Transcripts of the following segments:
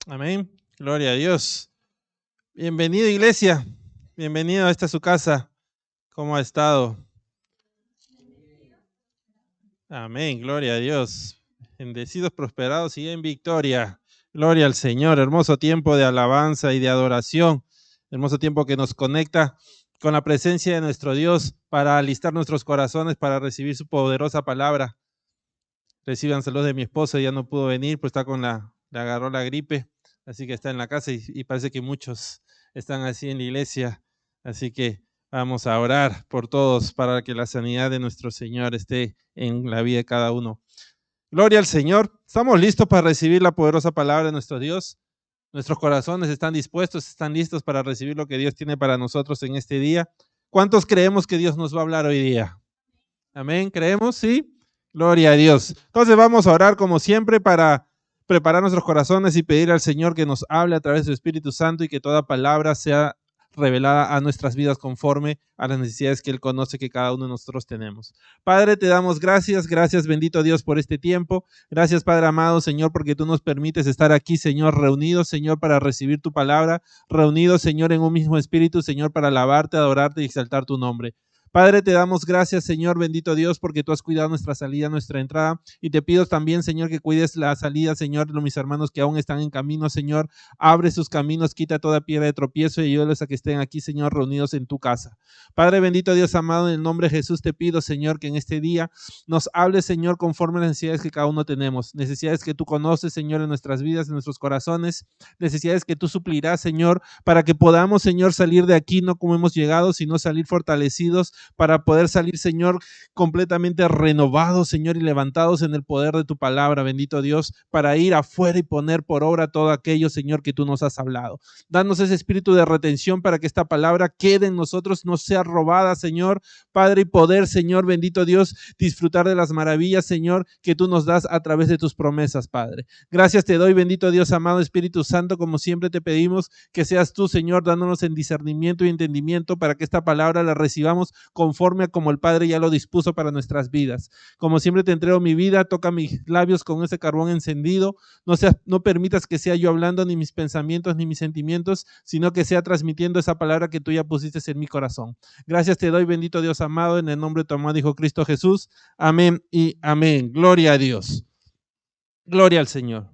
Amén. Gloria a Dios. Bienvenido, iglesia. Bienvenido a esta su casa. ¿Cómo ha estado? Amén. Gloria a Dios. Bendecidos, prosperados y en victoria. Gloria al Señor. Hermoso tiempo de alabanza y de adoración. Hermoso tiempo que nos conecta con la presencia de nuestro Dios para alistar nuestros corazones para recibir su poderosa palabra. Reciban saludos de mi esposa, ya no pudo venir, pues está le agarró la gripe, así que está en la casa y parece que muchos están así en la iglesia, así que vamos a orar por todos para que la sanidad de nuestro Señor esté en la vida de cada uno. Gloria al Señor, estamos listos para recibir la poderosa palabra de nuestro Dios. Nuestros corazones están dispuestos, están listos para recibir lo que Dios tiene para nosotros en este día. ¿Cuántos creemos que Dios nos va a hablar hoy día? Amén, ¿creemos? Sí. Gloria a Dios. Entonces vamos a orar como siempre para preparar nuestros corazones y pedir al Señor que nos hable a través de su Espíritu Santo y que toda palabra sea revelada a nuestras vidas conforme a las necesidades que Él conoce que cada uno de nosotros tenemos. Padre, te damos gracias, bendito Dios, por este tiempo. Gracias, Padre amado, Señor, porque tú nos permites estar aquí, Señor, reunidos, Señor, para recibir tu palabra, reunidos, Señor, en un mismo espíritu, Señor, para alabarte, adorarte y exaltar tu nombre. Padre, te damos gracias, Señor, bendito Dios, porque tú has cuidado nuestra salida, nuestra entrada, y te pido también, Señor, que cuides la salida, Señor, de mis hermanos que aún están en camino, Señor, abre sus caminos, quita toda piedra de tropiezo y ayúdales a que estén aquí, Señor, reunidos en tu casa. Padre, bendito Dios amado, en el nombre de Jesús te pido, Señor, que en este día nos hables, Señor, conforme a las necesidades que cada uno tenemos, necesidades que tú conoces, Señor, en nuestras vidas, en nuestros corazones, necesidades que tú suplirás, Señor, para que podamos, Señor, salir de aquí no como hemos llegado, sino salir fortalecidos, para poder salir, Señor, completamente renovados, Señor, y levantados en el poder de tu palabra, bendito Dios, para ir afuera y poner por obra todo aquello, Señor, que tú nos has hablado. Danos ese espíritu de retención para que esta palabra quede en nosotros, no sea robada, Señor, Padre, y poder, Señor, bendito Dios, disfrutar de las maravillas, Señor, que tú nos das a través de tus promesas, Padre. Gracias te doy, bendito Dios, amado Espíritu Santo, como siempre te pedimos que seas tú, Señor, dándonos en discernimiento y entendimiento para que esta palabra la recibamos conforme a como el Padre ya lo dispuso para nuestras vidas. Como siempre te entrego mi vida, toca mis labios con ese carbón encendido, no permitas que sea yo hablando ni mis pensamientos ni mis sentimientos, sino que sea transmitiendo esa palabra que tú ya pusiste en mi corazón. Gracias te doy, bendito Dios amado, en el nombre de tu amado Hijo Cristo Jesús. Amén y amén. Gloria a Dios. Gloria al Señor.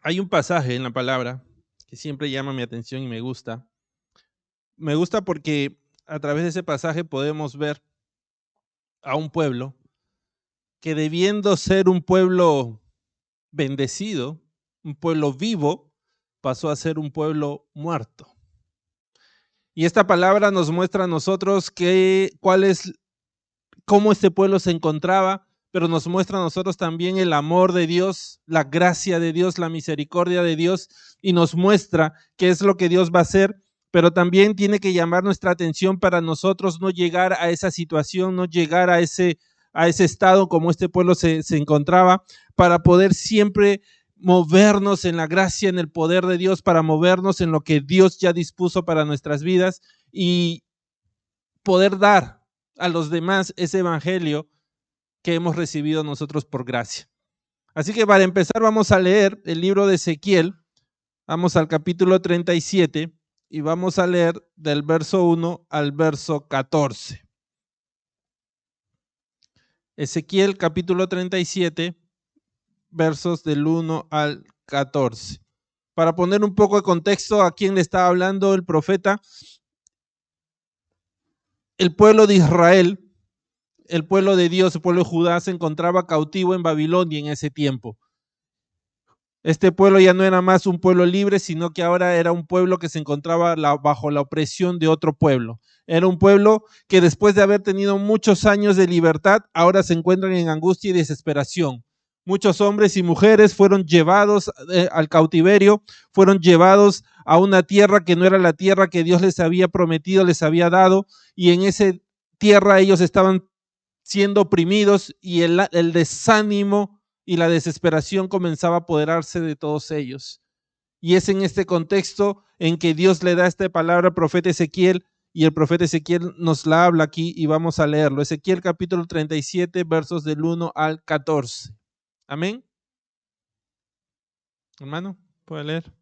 Hay un pasaje en la palabra que siempre llama mi atención y me gusta. Me gusta porque a través de ese pasaje podemos ver a un pueblo que, debiendo ser un pueblo bendecido, un pueblo vivo, pasó a ser un pueblo muerto. Y esta palabra nos muestra a nosotros cómo este pueblo se encontraba, pero nos muestra a nosotros también el amor de Dios, la gracia de Dios, la misericordia de Dios, y nos muestra qué es lo que Dios va a hacer, pero también tiene que llamar nuestra atención para nosotros no llegar a esa situación, no llegar a ese estado como este pueblo se encontraba, para poder siempre movernos en la gracia, en el poder de Dios, para movernos en lo que Dios ya dispuso para nuestras vidas y poder dar a los demás ese evangelio que hemos recibido nosotros por gracia. Así que para empezar vamos a leer el libro de Ezequiel, vamos al capítulo 37 y vamos a leer del verso 1 al verso 14. Ezequiel capítulo 37, versos del 1 al 14. Para poner un poco de contexto a quién le está hablando el profeta, el pueblo de Israel, el pueblo de Dios, el pueblo de Judá se encontraba cautivo en Babilonia en ese tiempo. Este pueblo ya no era más un pueblo libre, sino que ahora era un pueblo que se encontraba bajo la opresión de otro pueblo. Era un pueblo que, después de haber tenido muchos años de libertad, ahora se encuentran en angustia y desesperación. Muchos hombres y mujeres fueron llevados al cautiverio, fueron llevados a una tierra que no era la tierra que Dios les había prometido, les había dado, y en esa tierra ellos estaban siendo oprimidos y el desánimo y la desesperación comenzaba a apoderarse de todos ellos. Y es en este contexto en que Dios le da esta palabra al profeta Ezequiel, y el profeta Ezequiel nos la habla aquí y vamos a leerlo. Ezequiel capítulo 37, versos del 1 al 14. Amén. Hermano, ¿puede leer?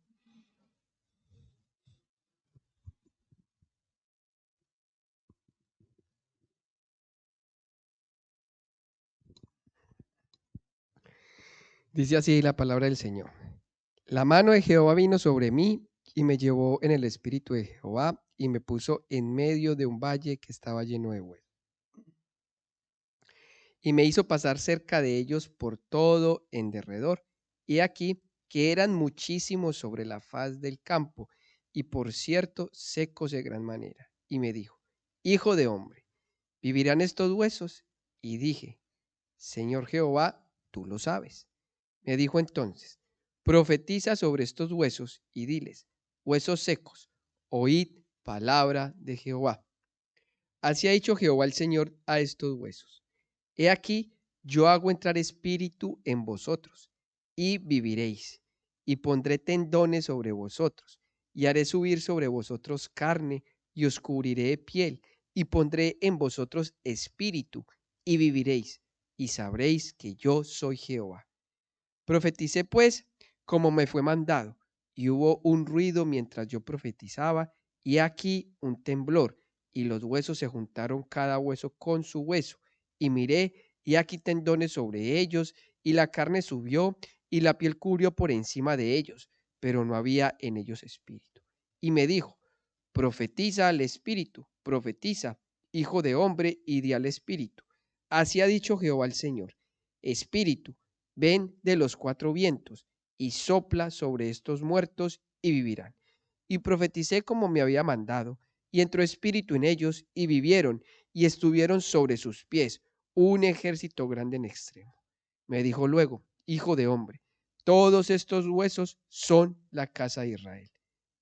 Dice así la palabra del Señor. La mano de Jehová vino sobre mí y me llevó en el espíritu de Jehová y me puso en medio de un valle que estaba lleno de huesos. Y me hizo pasar cerca de ellos por todo en derredor. Y aquí que eran muchísimos sobre la faz del campo, y por cierto secos de gran manera. Y me dijo, Hijo de hombre, ¿vivirán estos huesos? Y dije, Señor Jehová, tú lo sabes. Me dijo entonces, profetiza sobre estos huesos y diles, huesos secos, oíd palabra de Jehová. Así ha dicho Jehová el Señor a estos huesos. He aquí, yo hago entrar espíritu en vosotros, y viviréis, y pondré tendones sobre vosotros, y haré subir sobre vosotros carne, y os cubriré de piel, y pondré en vosotros espíritu, y viviréis, y sabréis que yo soy Jehová. Profeticé pues como me fue mandado, y hubo un ruido mientras yo profetizaba, y aquí un temblor, y los huesos se juntaron cada hueso con su hueso, y miré, y aquí tendones sobre ellos, y la carne subió, y la piel cubrió por encima de ellos, pero no había en ellos espíritu. Y me dijo, profetiza al espíritu, profetiza, hijo de hombre, y di al espíritu. Así ha dicho Jehová el Señor, espíritu, ven de los cuatro vientos, y sopla sobre estos muertos, y vivirán. Y profeticé como me había mandado, y entró espíritu en ellos, y vivieron, y estuvieron sobre sus pies, un ejército grande en extremo. Me dijo luego, hijo de hombre, todos estos huesos son la casa de Israel.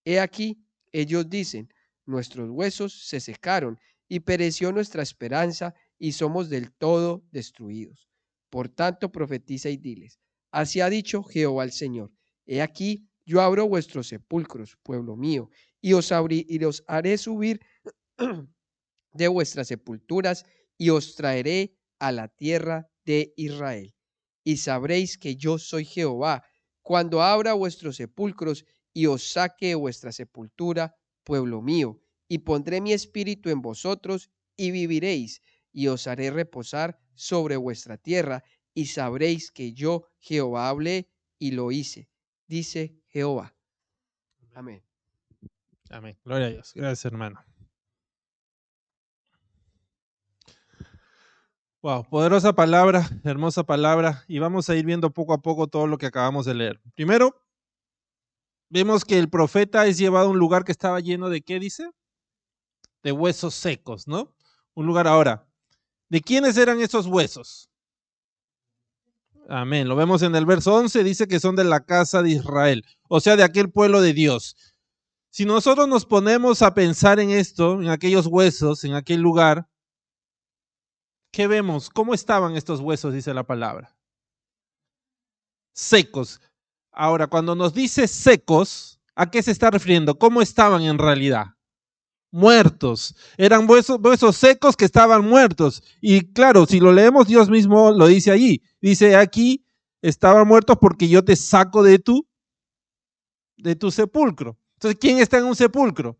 He aquí, ellos dicen, nuestros huesos se secaron, y pereció nuestra esperanza, y somos del todo destruidos. Por tanto, profetiza y diles, así ha dicho Jehová el Señor, he aquí, yo abro vuestros sepulcros, pueblo mío, y os haré subir de vuestras sepulturas, y os traeré a la tierra de Israel. Y sabréis que yo soy Jehová, cuando abra vuestros sepulcros, y os saque de vuestra sepultura, pueblo mío, y pondré mi espíritu en vosotros, y viviréis, y os haré reposar sobre vuestra tierra, y sabréis que yo, Jehová, hablé y lo hice, dice Jehová. Amén. Amén. Gloria a Dios. Gracias, hermano. Wow, poderosa palabra, hermosa palabra, y vamos a ir viendo poco a poco todo lo que acabamos de leer. Primero, vemos que el profeta es llevado a un lugar que estaba lleno de, ¿qué dice? De huesos secos, ¿no? Un lugar ahora. ¿De quiénes eran esos huesos? Amén. Lo vemos en el verso 11, dice que son de la casa de Israel, o sea, de aquel pueblo de Dios. Si nosotros nos ponemos a pensar en esto, en aquellos huesos, en aquel lugar, ¿qué vemos? ¿Cómo estaban estos huesos? Dice la palabra. Secos. Ahora, cuando nos dice secos, ¿a qué se está refiriendo? ¿Cómo estaban en realidad? Muertos. Eran huesos secos que estaban muertos. Y claro, si lo leemos, Dios mismo lo dice allí. Dice aquí, estaban muertos porque yo te saco de tu sepulcro. Entonces, ¿quién está en un sepulcro?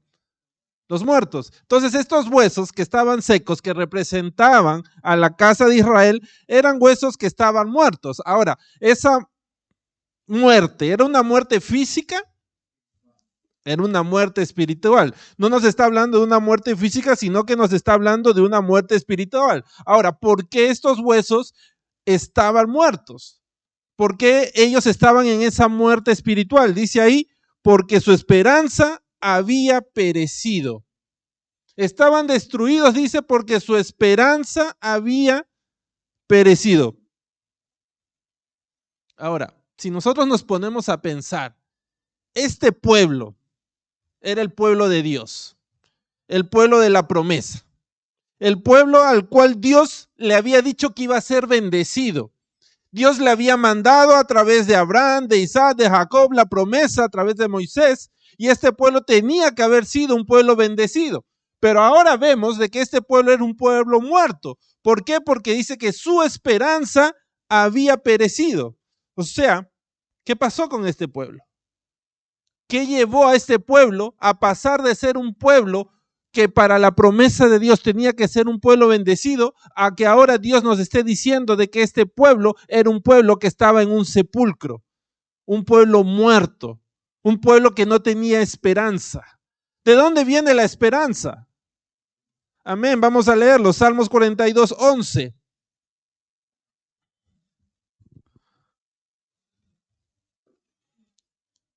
Los muertos. Entonces, estos huesos que estaban secos, que representaban a la casa de Israel, eran huesos que estaban muertos. Ahora, esa muerte, ¿era una muerte física? Era una muerte espiritual. No nos está hablando de una muerte física, sino que nos está hablando de una muerte espiritual. Ahora, ¿por qué estos huesos estaban muertos? ¿Por qué ellos estaban en esa muerte espiritual? Dice ahí, porque su esperanza había perecido. Estaban destruidos, dice, porque su esperanza había perecido. Ahora, si nosotros nos ponemos a pensar, este pueblo era el pueblo de Dios, el pueblo de la promesa, el pueblo al cual Dios le había dicho que iba a ser bendecido. Dios le había mandado a través de Abraham, de Isaac, de Jacob, la promesa a través de Moisés, y este pueblo tenía que haber sido un pueblo bendecido. Pero ahora vemos de que este pueblo era un pueblo muerto. ¿Por qué? Porque dice que su esperanza había perecido. O sea, ¿qué pasó con este pueblo? ¿Qué llevó a este pueblo a pasar de ser un pueblo que para la promesa de Dios tenía que ser un pueblo bendecido, a que ahora Dios nos esté diciendo de que este pueblo era un pueblo que estaba en un sepulcro, un pueblo muerto, un pueblo que no tenía esperanza? ¿De dónde viene la esperanza? Amén, vamos a leerlo, Salmos 42, 11.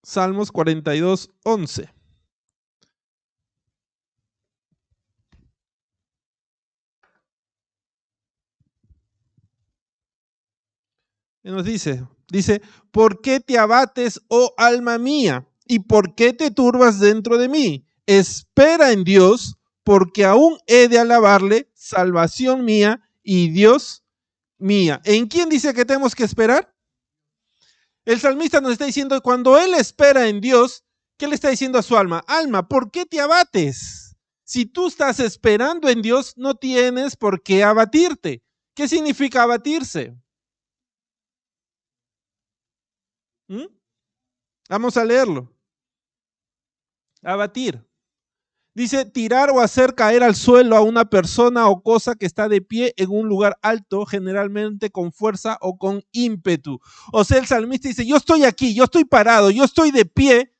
Salmos 42, 11. Y nos dice, ¿por qué te abates, oh alma mía? ¿Y por qué te turbas dentro de mí? Espera en Dios, porque aún he de alabarle, salvación mía y Dios mía. ¿En quién dice que tenemos que esperar? El salmista nos está diciendo, cuando él espera en Dios, ¿qué le está diciendo a su alma? Alma, ¿por qué te abates? Si tú estás esperando en Dios, no tienes por qué abatirte. ¿Qué significa abatirse? Vamos a leerlo. Abatir. Dice tirar o hacer caer al suelo a una persona o cosa que está de pie en un lugar alto, generalmente con fuerza o con ímpetu. O sea, el salmista dice, yo estoy aquí, yo estoy parado, yo estoy de pie.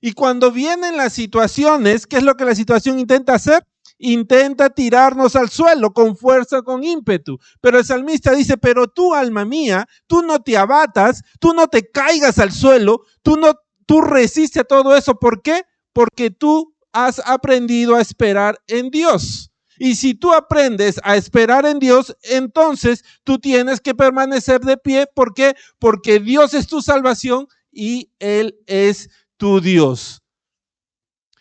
Y cuando vienen las situaciones, ¿qué es lo que la situación intenta hacer? Intenta tirarnos al suelo con fuerza, con ímpetu. Pero el salmista dice, pero tú, alma mía, tú no te abatas, tú no te caigas al suelo, tú resistes a todo eso. ¿Por qué? Porque tú has aprendido a esperar en Dios. Y si tú aprendes a esperar en Dios, entonces tú tienes que permanecer de pie. ¿Por qué? Porque Dios es tu salvación y Él es tu Dios.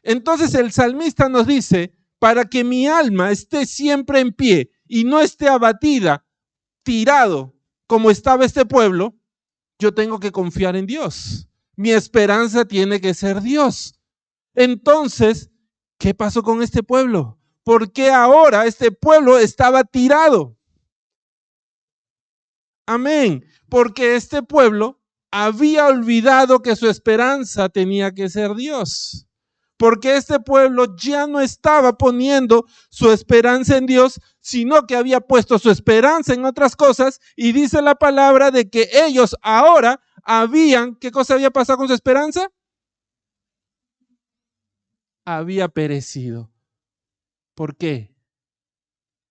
Entonces el salmista nos dice, para que mi alma esté siempre en pie y no esté abatida, tirado, como estaba este pueblo, yo tengo que confiar en Dios. Mi esperanza tiene que ser Dios. Entonces, ¿qué pasó con este pueblo? ¿Por qué ahora este pueblo estaba tirado? Amén. Porque este pueblo había olvidado que su esperanza tenía que ser Dios. Porque este pueblo ya no estaba poniendo su esperanza en Dios, sino que había puesto su esperanza en otras cosas, y dice la palabra de que ellos ahora ¿qué cosa había pasado con su esperanza? Había perecido. ¿Por qué?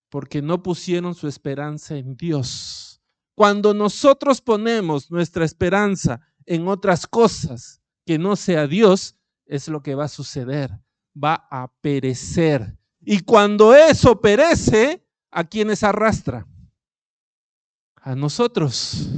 Porque no pusieron su esperanza en Dios. Cuando nosotros ponemos nuestra esperanza en otras cosas que no sea Dios, es lo que va a suceder. Va a perecer. Y cuando eso perece, ¿a quiénes arrastra? A nosotros.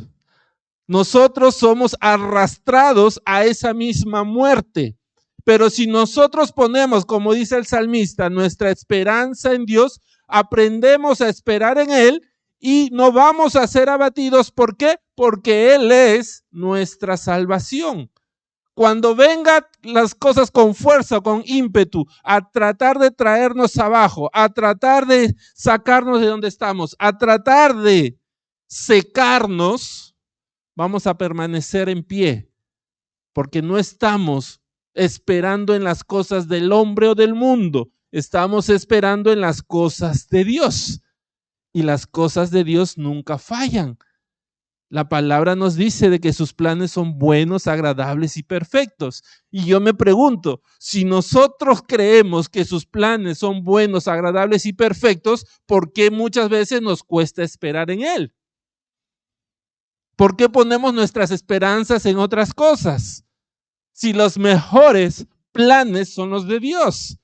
Nosotros somos arrastrados a esa misma muerte. Pero si nosotros ponemos, como dice el salmista, nuestra esperanza en Dios, aprendemos a esperar en Él y no vamos a ser abatidos. ¿Por qué? Porque Él es nuestra salvación. Cuando vengan las cosas con fuerza, con ímpetu, a tratar de traernos abajo, a tratar de sacarnos de donde estamos, a tratar de secarnos, vamos a permanecer en pie, porque no estamos esperando en las cosas del hombre o del mundo, estamos esperando en las cosas de Dios. Y las cosas de Dios nunca fallan. La palabra nos dice de que sus planes son buenos, agradables y perfectos. Y yo me pregunto, si nosotros creemos que sus planes son buenos, agradables y perfectos, ¿por qué muchas veces nos cuesta esperar en Él? ¿Por qué ponemos nuestras esperanzas en otras cosas? Si los mejores planes son los de Dios.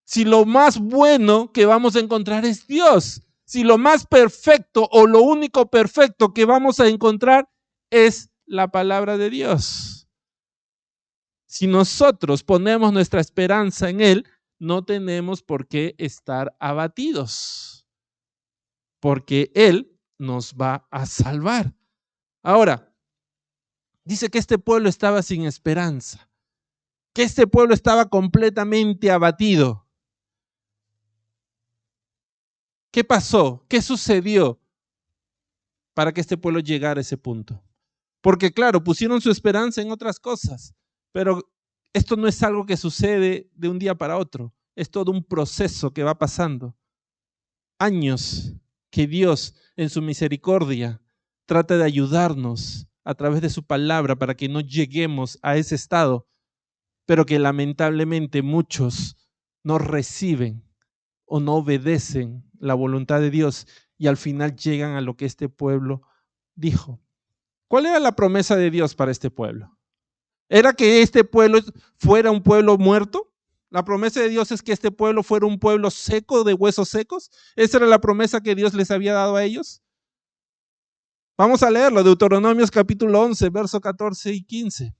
Si lo más bueno que vamos a encontrar es Dios. Si lo más perfecto o lo único perfecto que vamos a encontrar es la palabra de Dios. Si nosotros ponemos nuestra esperanza en Él, no tenemos por qué estar abatidos. Porque Él nos va a salvar. Ahora, dice que este pueblo estaba sin esperanza, que este pueblo estaba completamente abatido. ¿Qué pasó? ¿Qué sucedió para que este pueblo llegara a ese punto? Porque claro, pusieron su esperanza en otras cosas, pero esto no es algo que sucede de un día para otro, es todo un proceso que va pasando. Años que Dios en su misericordia trata de ayudarnos a través de su palabra para que no lleguemos a ese estado, pero que lamentablemente muchos no reciben o no obedecen la voluntad de Dios y al final llegan a lo que este pueblo dijo. ¿Cuál era la promesa de Dios para este pueblo? ¿Era que este pueblo fuera un pueblo muerto? La promesa de Dios es que este pueblo fuera un pueblo seco, de huesos secos. ¿Esa era la promesa que Dios les había dado a ellos? Vamos a leerlo, Deuteronomios capítulo 11, verso 14 y 15.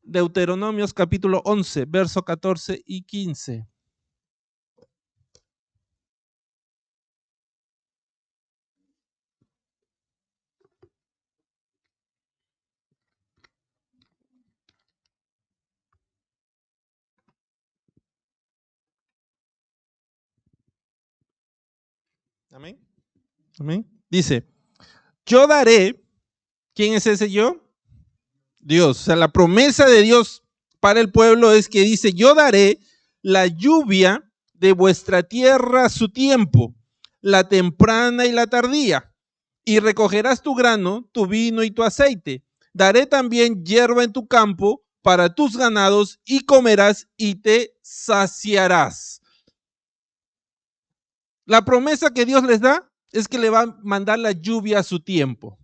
Deuteronomios capítulo 11, verso 14 y 15. Amén. Amén. Dice, yo daré, ¿quién es ese yo? Dios. O sea, la promesa de Dios para el pueblo es que dice, yo daré la lluvia de vuestra tierra a su tiempo, la temprana y la tardía, y recogerás tu grano, tu vino y tu aceite. Daré también hierba en tu campo para tus ganados y comerás y te saciarás. La promesa que Dios les da es que le va a mandar la lluvia a su tiempo.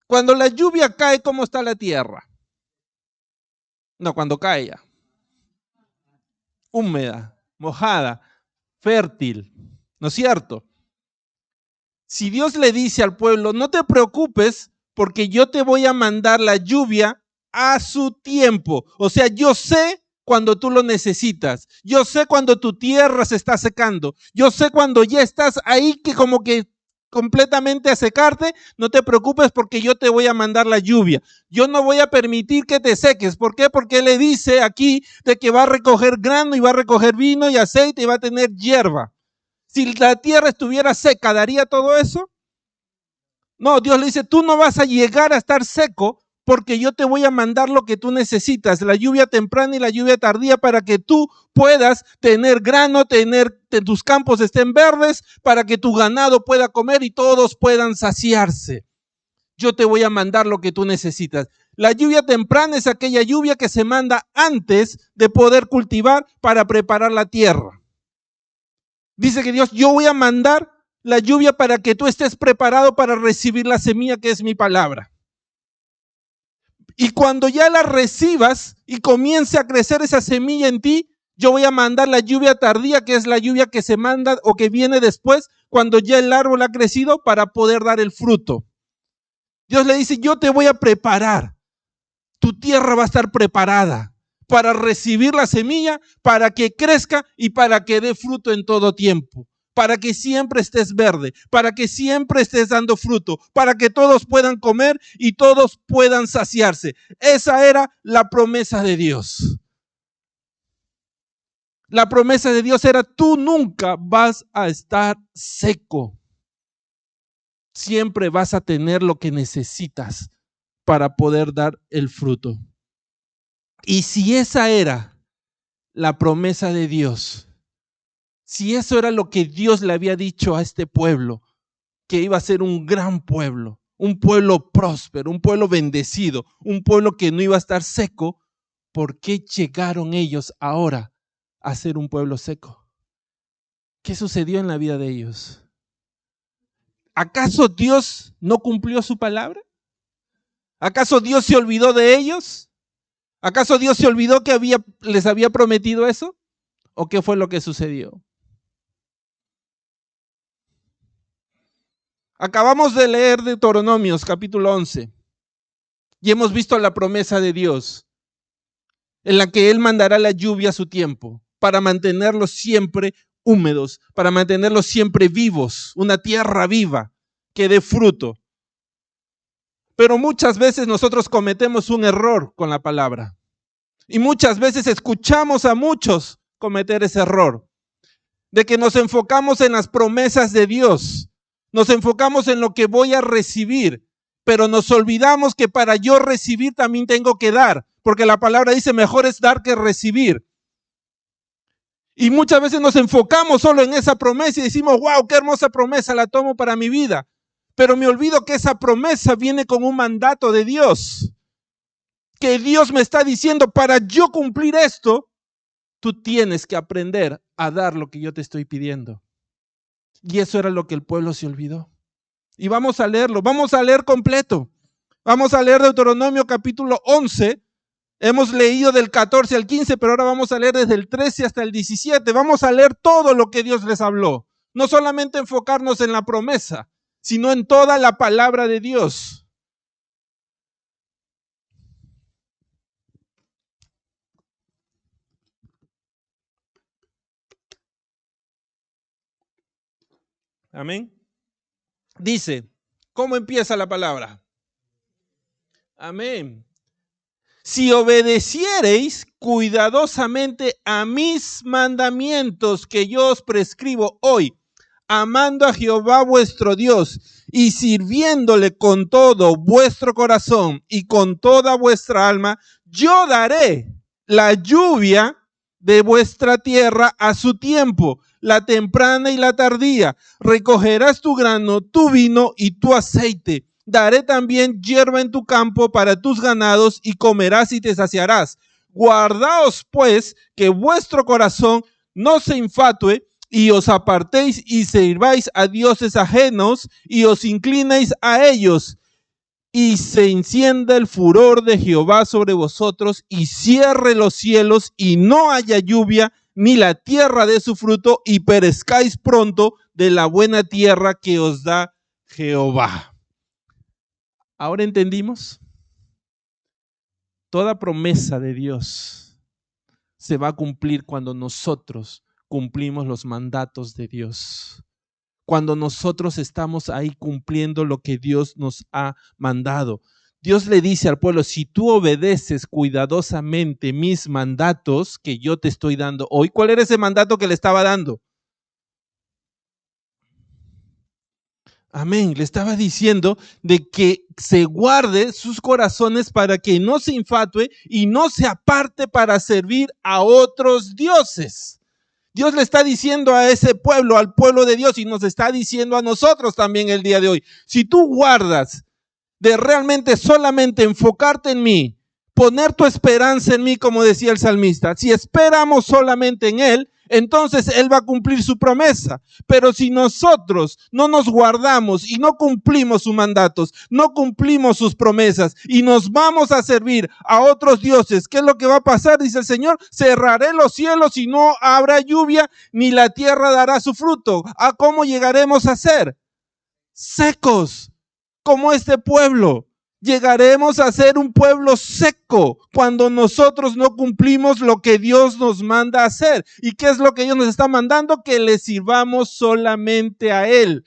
Cuando la lluvia cae, ¿cómo está la tierra? No, cuando cae ya. Húmeda, mojada, fértil, ¿no es cierto? Si Dios le dice al pueblo, no te preocupes porque yo te voy a mandar la lluvia a su tiempo. O sea, yo sé cuando tú lo necesitas. Yo sé cuando tu tierra se está secando. Yo sé cuando ya estás ahí que como que completamente a secarte, no te preocupes porque yo te voy a mandar la lluvia. Yo no voy a permitir que te seques. ¿Por qué? Porque Él le dice aquí de que va a recoger grano y va a recoger vino y aceite y va a tener hierba. Si la tierra estuviera seca, ¿daría todo eso? No, Dios le dice, tú no vas a llegar a estar seco porque yo te voy a mandar lo que tú necesitas, la lluvia temprana y la lluvia tardía para que tú puedas tener grano, tus campos estén verdes, para que tu ganado pueda comer y todos puedan saciarse. Yo te voy a mandar lo que tú necesitas. La lluvia temprana es aquella lluvia que se manda antes de poder cultivar para preparar la tierra. Dice que Dios, yo voy a mandar la lluvia para que tú estés preparado para recibir la semilla que es mi palabra. Y cuando ya la recibas y comience a crecer esa semilla en ti, yo voy a mandar la lluvia tardía, que es la lluvia que se manda o que viene después, cuando ya el árbol ha crecido para poder dar el fruto. Dios le dice, yo te voy a preparar. Tu tierra va a estar preparada para recibir la semilla, para que crezca y para que dé fruto en todo tiempo. Para que siempre estés verde, para que siempre estés dando fruto, para que todos puedan comer y todos puedan saciarse. Esa era la promesa de Dios. La promesa de Dios era, tú nunca vas a estar seco. Siempre vas a tener lo que necesitas para poder dar el fruto. Y si esa era la promesa de Dios, si eso era lo que Dios le había dicho a este pueblo, que iba a ser un gran pueblo, un pueblo próspero, un pueblo bendecido, un pueblo que no iba a estar seco, ¿por qué llegaron ellos ahora a ser un pueblo seco? ¿Qué sucedió en la vida de ellos? ¿Acaso Dios no cumplió su palabra? ¿Acaso Dios se olvidó de ellos? ¿Acaso Dios se olvidó que les había prometido eso? ¿O qué fue lo que sucedió? Acabamos de leer Deuteronomios capítulo 11 y hemos visto la promesa de Dios en la que Él mandará la lluvia a su tiempo para mantenerlos siempre húmedos, para mantenerlos siempre vivos, una tierra viva que dé fruto. Pero muchas veces nosotros cometemos un error con la palabra. Y muchas veces escuchamos a muchos cometer ese error, de que nos enfocamos en las promesas de Dios, nos enfocamos en lo que voy a recibir, pero nos olvidamos que para yo recibir también tengo que dar, porque la palabra dice mejor es dar que recibir. Y muchas veces nos enfocamos solo en esa promesa y decimos, wow, qué hermosa promesa, la tomo para mi vida. Pero me olvido que esa promesa viene con un mandato de Dios. Que Dios me está diciendo, para yo cumplir esto, tú tienes que aprender a dar lo que yo te estoy pidiendo. Y eso era lo que el pueblo se olvidó. Y vamos a leerlo, vamos a leer completo. Vamos a leer Deuteronomio capítulo 11. Hemos leído del 14 al 15, pero ahora vamos a leer desde el 13 hasta el 17. Vamos a leer todo lo que Dios les habló. No solamente enfocarnos en la promesa, sino en toda la palabra de Dios. Amén. Dice, ¿cómo empieza la palabra? Amén. Si obedeciereis cuidadosamente a mis mandamientos que yo os prescribo hoy, amando a Jehová vuestro Dios y sirviéndole con todo vuestro corazón y con toda vuestra alma, yo daré la lluvia de vuestra tierra a su tiempo, la temprana y la tardía. Recogerás tu grano, tu vino y tu aceite. Daré también hierba en tu campo para tus ganados y comerás y te saciarás. Guardaos pues que vuestro corazón no se infatue y os apartéis y sirváis a dioses ajenos y os inclinéis a ellos y se encienda el furor de Jehová sobre vosotros y cierre los cielos y no haya lluvia ni la tierra dé su fruto y perezcáis pronto de la buena tierra que os da Jehová. ¿Ahora entendimos? Toda promesa de Dios se va a cumplir cuando nosotros cumplimos los mandatos de Dios. Cuando nosotros estamos ahí cumpliendo lo que Dios nos ha mandado. Dios le dice al pueblo, si tú obedeces cuidadosamente mis mandatos que yo te estoy dando hoy, ¿cuál era ese mandato que le estaba dando? Amén. Le estaba diciendo de que se guarde sus corazones para que no se infatue y no se aparte para servir a otros dioses. Dios le está diciendo a ese pueblo, al pueblo de Dios, y nos está diciendo a nosotros también el día de hoy. Si tú guardas de realmente solamente enfocarte en mí, poner tu esperanza en mí, como decía el salmista, si esperamos solamente en Él, entonces Él va a cumplir su promesa. Pero si nosotros no nos guardamos y no cumplimos sus mandatos, no cumplimos sus promesas y nos vamos a servir a otros dioses, ¿qué es lo que va a pasar? Dice el Señor, cerraré los cielos y no habrá lluvia, ni la tierra dará su fruto. ¿A cómo llegaremos a ser? Secos, como este pueblo. Llegaremos a ser un pueblo seco cuando nosotros no cumplimos lo que Dios nos manda hacer. ¿Y qué es lo que Dios nos está mandando? Que le sirvamos solamente a Él.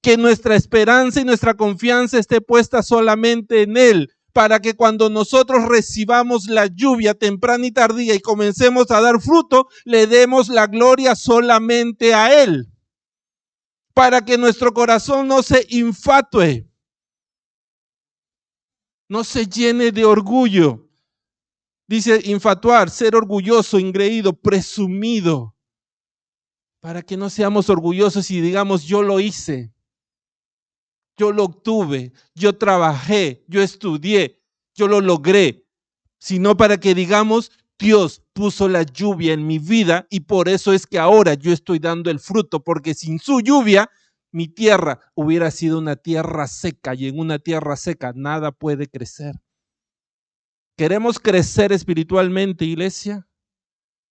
Que nuestra esperanza y nuestra confianza esté puesta solamente en Él, para que cuando nosotros recibamos la lluvia temprana y tardía y comencemos a dar fruto, le demos la gloria solamente a Él. Para que nuestro corazón no se infatue, no se llene de orgullo. Dice infatuar, ser orgulloso, engreído, presumido. Para que no seamos orgullosos y digamos, yo lo hice, yo lo obtuve, yo trabajé, yo estudié, yo lo logré. Sino para que digamos, Dios puso la lluvia en mi vida y por eso es que ahora yo estoy dando el fruto, porque sin su lluvia mi tierra hubiera sido una tierra seca y en una tierra seca nada puede crecer. ¿Queremos crecer espiritualmente, iglesia?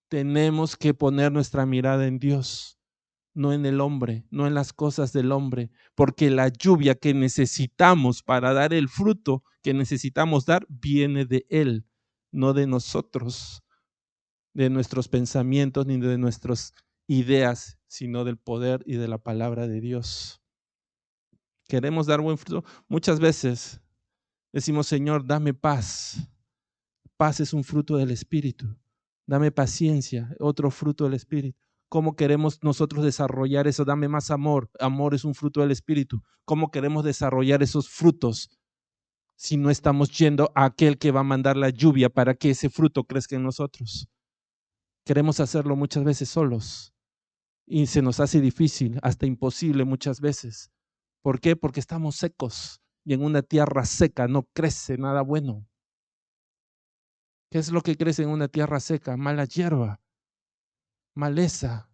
Tenemos que poner nuestra mirada en Dios, no en el hombre, no en las cosas del hombre, porque la lluvia que necesitamos para dar el fruto que necesitamos dar viene de Él, no de nosotros, de nuestros pensamientos ni de nuestras ideas, sino del poder y de la palabra de Dios. Queremos dar buen fruto. Muchas veces decimos, Señor, dame paz. Paz es un fruto del Espíritu. Dame paciencia, otro fruto del Espíritu. ¿Cómo queremos nosotros desarrollar eso? Dame más amor. Amor es un fruto del Espíritu. ¿Cómo queremos desarrollar esos frutos si no estamos yendo a aquel que va a mandar la lluvia para que ese fruto crezca en nosotros? Queremos hacerlo muchas veces solos y se nos hace difícil, hasta imposible muchas veces. ¿Por qué? Porque estamos secos y en una tierra seca no crece nada bueno. ¿Qué es lo que crece en una tierra seca? Mala hierba, maleza,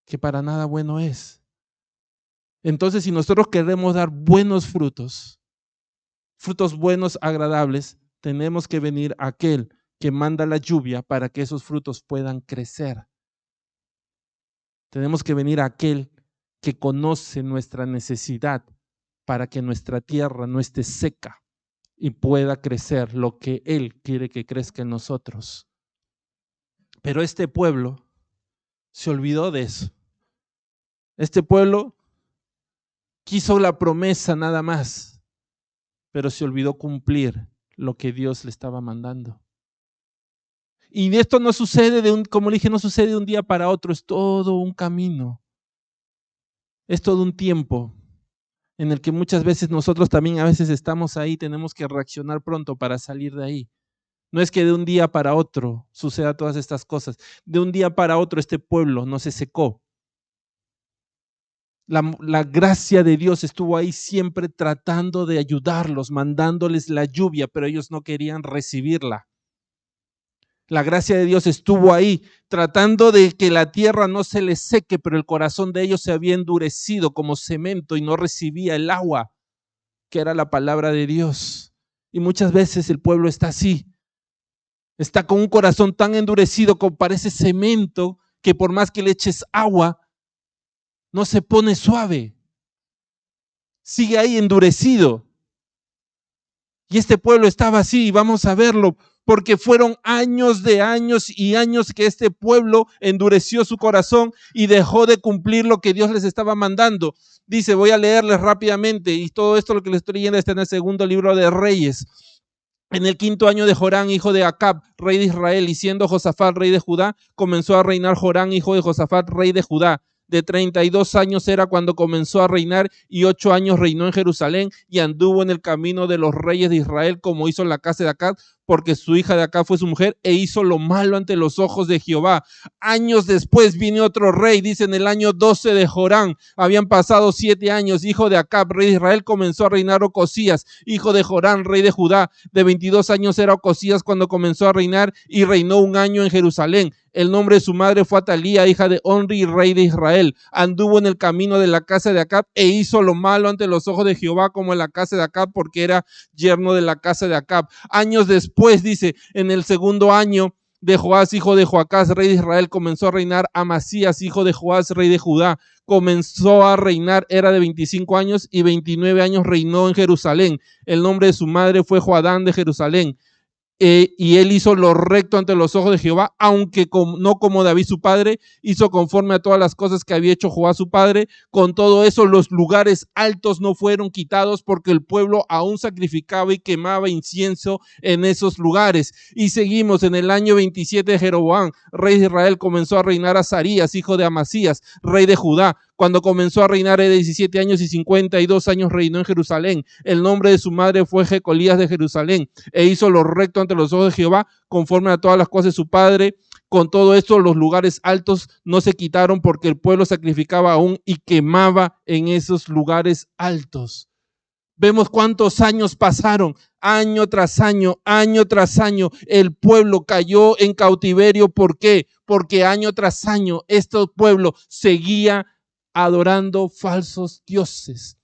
que para nada bueno es. Entonces, si nosotros queremos dar buenos frutos, frutos buenos, agradables, tenemos que venir a aquel que manda la lluvia para que esos frutos puedan crecer. Tenemos que venir a aquel que conoce nuestra necesidad para que nuestra tierra no esté seca y pueda crecer lo que Él quiere que crezca en nosotros. Pero este pueblo se olvidó de eso. Este pueblo quiso la promesa nada más, pero se olvidó cumplir lo que Dios le estaba mandando. Y esto no sucede como le dije, no sucede de un día para otro, es todo un camino. Es todo un tiempo en el que muchas veces nosotros también a veces estamos ahí, tenemos que reaccionar pronto para salir de ahí. No es que de un día para otro suceda todas estas cosas. De un día para otro este pueblo no se secó. La gracia de Dios estuvo ahí siempre tratando de ayudarlos, mandándoles la lluvia, pero ellos no querían recibirla. La gracia de Dios estuvo ahí tratando de que la tierra no se les seque, pero el corazón de ellos se había endurecido como cemento y no recibía el agua, que era la palabra de Dios. Y muchas veces el pueblo está así. Está con un corazón tan endurecido como parece cemento, que por más que le eches agua, no se pone suave. Sigue ahí endurecido. Y este pueblo estaba así, y vamos a verlo, porque fueron años de años y años que este pueblo endureció su corazón y dejó de cumplir lo que Dios les estaba mandando. Dice, voy a leerles rápidamente, y todo esto lo que les estoy leyendo está en el segundo libro de Reyes. En el 5º año de Jorán, hijo de Acab, rey de Israel, y siendo Josafat rey de Judá, comenzó a reinar Jorán, hijo de Josafat, rey de Judá. De 32 años era cuando comenzó a reinar, y 8 años reinó en Jerusalén, y anduvo en el camino de los reyes de Israel, como hizo en la casa de Acab, porque su hija de Acab fue su mujer, e hizo lo malo ante los ojos de Jehová. Años después vino otro rey, dice en el año 12 de Jorán, habían pasado 7 años, hijo de Acab, rey de Israel, comenzó a reinar Ocosías, hijo de Jorán, rey de Judá. De 22 años era Ocosías cuando comenzó a reinar, y reinó 1 año en Jerusalén. El nombre de su madre fue Atalía, hija de Omri, rey de Israel. Anduvo en el camino de la casa de Acab e hizo lo malo ante los ojos de Jehová, como en la casa de Acab, porque era yerno de la casa de Acab. Años después, dice, en el 2º año de Joás, hijo de Joacás, rey de Israel, comenzó a reinar Amasías, hijo de Joás, rey de Judá. Comenzó a reinar, era de 25 años, y 29 años reinó en Jerusalén. El nombre de su madre fue Joadán de Jerusalén. Y él hizo lo recto ante los ojos de Jehová, aunque no como David su padre, hizo conforme a todas las cosas que había hecho Joás su padre. Con todo eso, los lugares altos no fueron quitados, porque el pueblo aún sacrificaba y quemaba incienso en esos lugares. Y seguimos en el año 27 de Jeroboam, rey de Israel, comenzó a reinar Azarías, hijo de Amasías, rey de Judá. Cuando comenzó a reinar de 17 años y 52 años reinó en Jerusalén. El nombre de su madre fue Jecolías de Jerusalén, e hizo lo recto ante los ojos de Jehová, conforme a todas las cosas de su padre. Con todo esto, los lugares altos no se quitaron, porque el pueblo sacrificaba aún y quemaba en esos lugares altos. Vemos cuántos años pasaron, año tras año, el pueblo cayó en cautiverio. ¿Por qué? Porque año tras año este pueblo seguía adorando falsos dioses.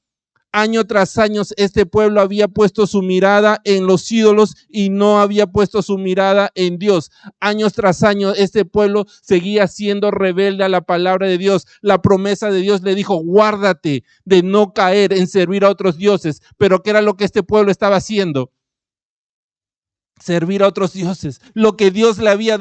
Año tras año este pueblo había puesto su mirada en los ídolos y no había puesto su mirada en Dios. Años tras años este pueblo seguía siendo rebelde a la palabra de Dios. La promesa de Dios le dijo, guárdate de no caer en servir a otros dioses. Pero ¿qué era lo que este pueblo estaba haciendo? servir a otros dioses. Lo que Dios le había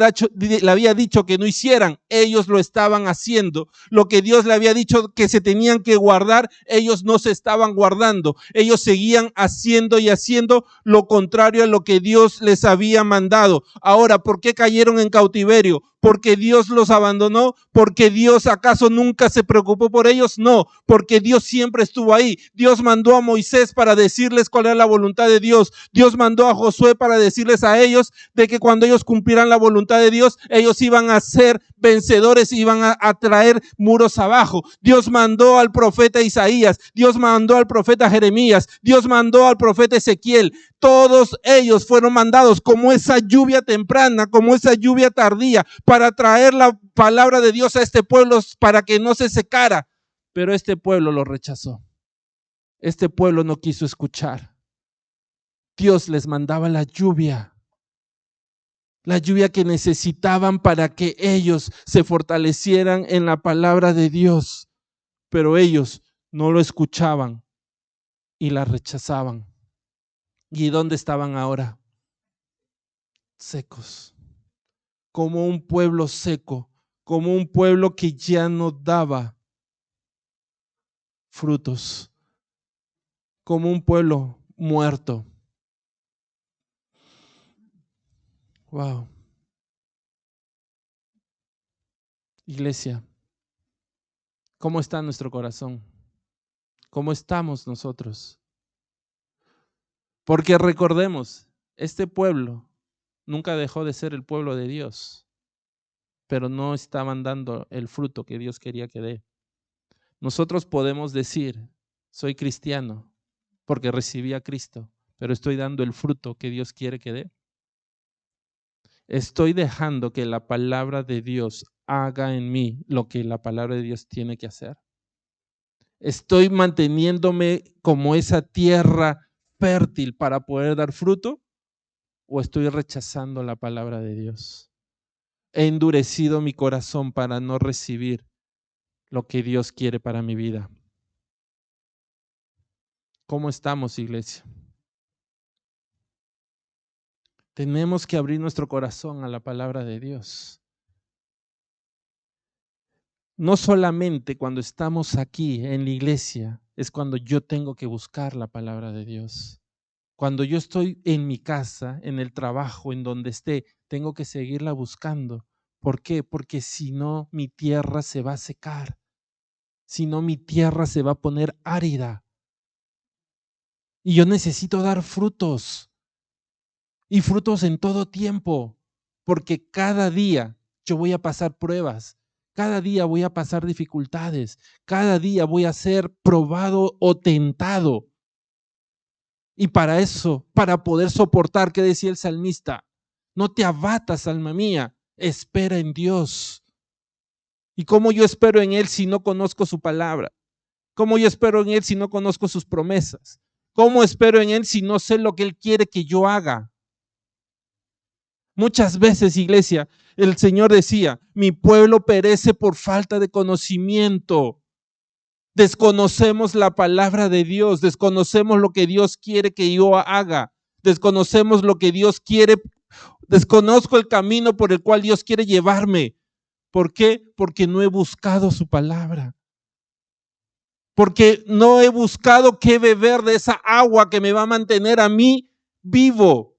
dicho que no hicieran, ellos lo estaban haciendo. Lo que Dios le había dicho que se tenían que guardar, ellos no se estaban guardando. Ellos seguían haciendo y haciendo lo contrario a lo que Dios les había mandado. Ahora, ¿por qué cayeron en cautiverio? ¿Porque Dios los abandonó? ¿Porque Dios acaso nunca se preocupó por ellos? No, porque Dios siempre estuvo ahí. Dios mandó a Moisés para decirles cuál era la voluntad de Dios. Dios mandó a Josué para decirles a ellos de que cuando ellos cumplieran la voluntad de Dios, ellos iban a ser vencedores, iban a traer muros abajo. Dios mandó al profeta Isaías, Dios mandó al profeta Jeremías, Dios mandó al profeta Ezequiel. Todos ellos fueron mandados como esa lluvia temprana, como esa lluvia tardía, para traer la palabra de Dios a este pueblo para que no se secara. Pero este pueblo lo rechazó. Este pueblo no quiso escuchar. Dios les mandaba la lluvia que necesitaban para que ellos se fortalecieran en la palabra de Dios. Pero ellos no lo escuchaban y la rechazaban. ¿Y dónde estaban ahora? Secos. Como un pueblo seco, como un pueblo que ya no daba frutos, como un pueblo muerto. Wow. Iglesia, ¿cómo está nuestro corazón? ¿Cómo estamos nosotros? Porque recordemos, este pueblo nunca dejó de ser el pueblo de Dios, pero no estaban dando el fruto que Dios quería que dé. Nosotros podemos decir, soy cristiano porque recibí a Cristo, pero estoy dando el fruto que Dios quiere que dé. Estoy dejando que la palabra de Dios haga en mí lo que la palabra de Dios tiene que hacer. Estoy manteniéndome como esa tierra fértil para poder dar fruto, o estoy rechazando la palabra de Dios. He endurecido mi corazón para no recibir lo que Dios quiere para mi vida. ¿Cómo estamos, iglesia? Tenemos que abrir nuestro corazón a la palabra de Dios. No solamente cuando estamos aquí en la iglesia es cuando yo tengo que buscar la palabra de Dios. Cuando yo estoy en mi casa, en el trabajo, en donde esté, tengo que seguirla buscando. ¿Por qué? Porque si no, mi tierra se va a secar. Si no, mi tierra se va a poner árida. Y yo necesito dar frutos. Y frutos en todo tiempo. Porque cada día yo voy a pasar pruebas. Cada día voy a pasar dificultades. Cada día voy a ser probado o tentado. Y para eso, para poder soportar, ¿qué decía el salmista? No te abatas, alma mía, espera en Dios. ¿Y cómo yo espero en Él si no conozco su palabra? ¿Cómo yo espero en Él si no conozco sus promesas? ¿Cómo espero en Él si no sé lo que Él quiere que yo haga? Muchas veces, iglesia, el Señor decía, mi pueblo perece por falta de conocimiento. Desconocemos la palabra de Dios, desconocemos lo que Dios quiere que yo haga, desconocemos lo que Dios quiere, desconozco el camino por el cual Dios quiere llevarme. ¿Por qué? Porque no he buscado su palabra. Porque no he buscado qué beber de esa agua que me va a mantener a mí vivo.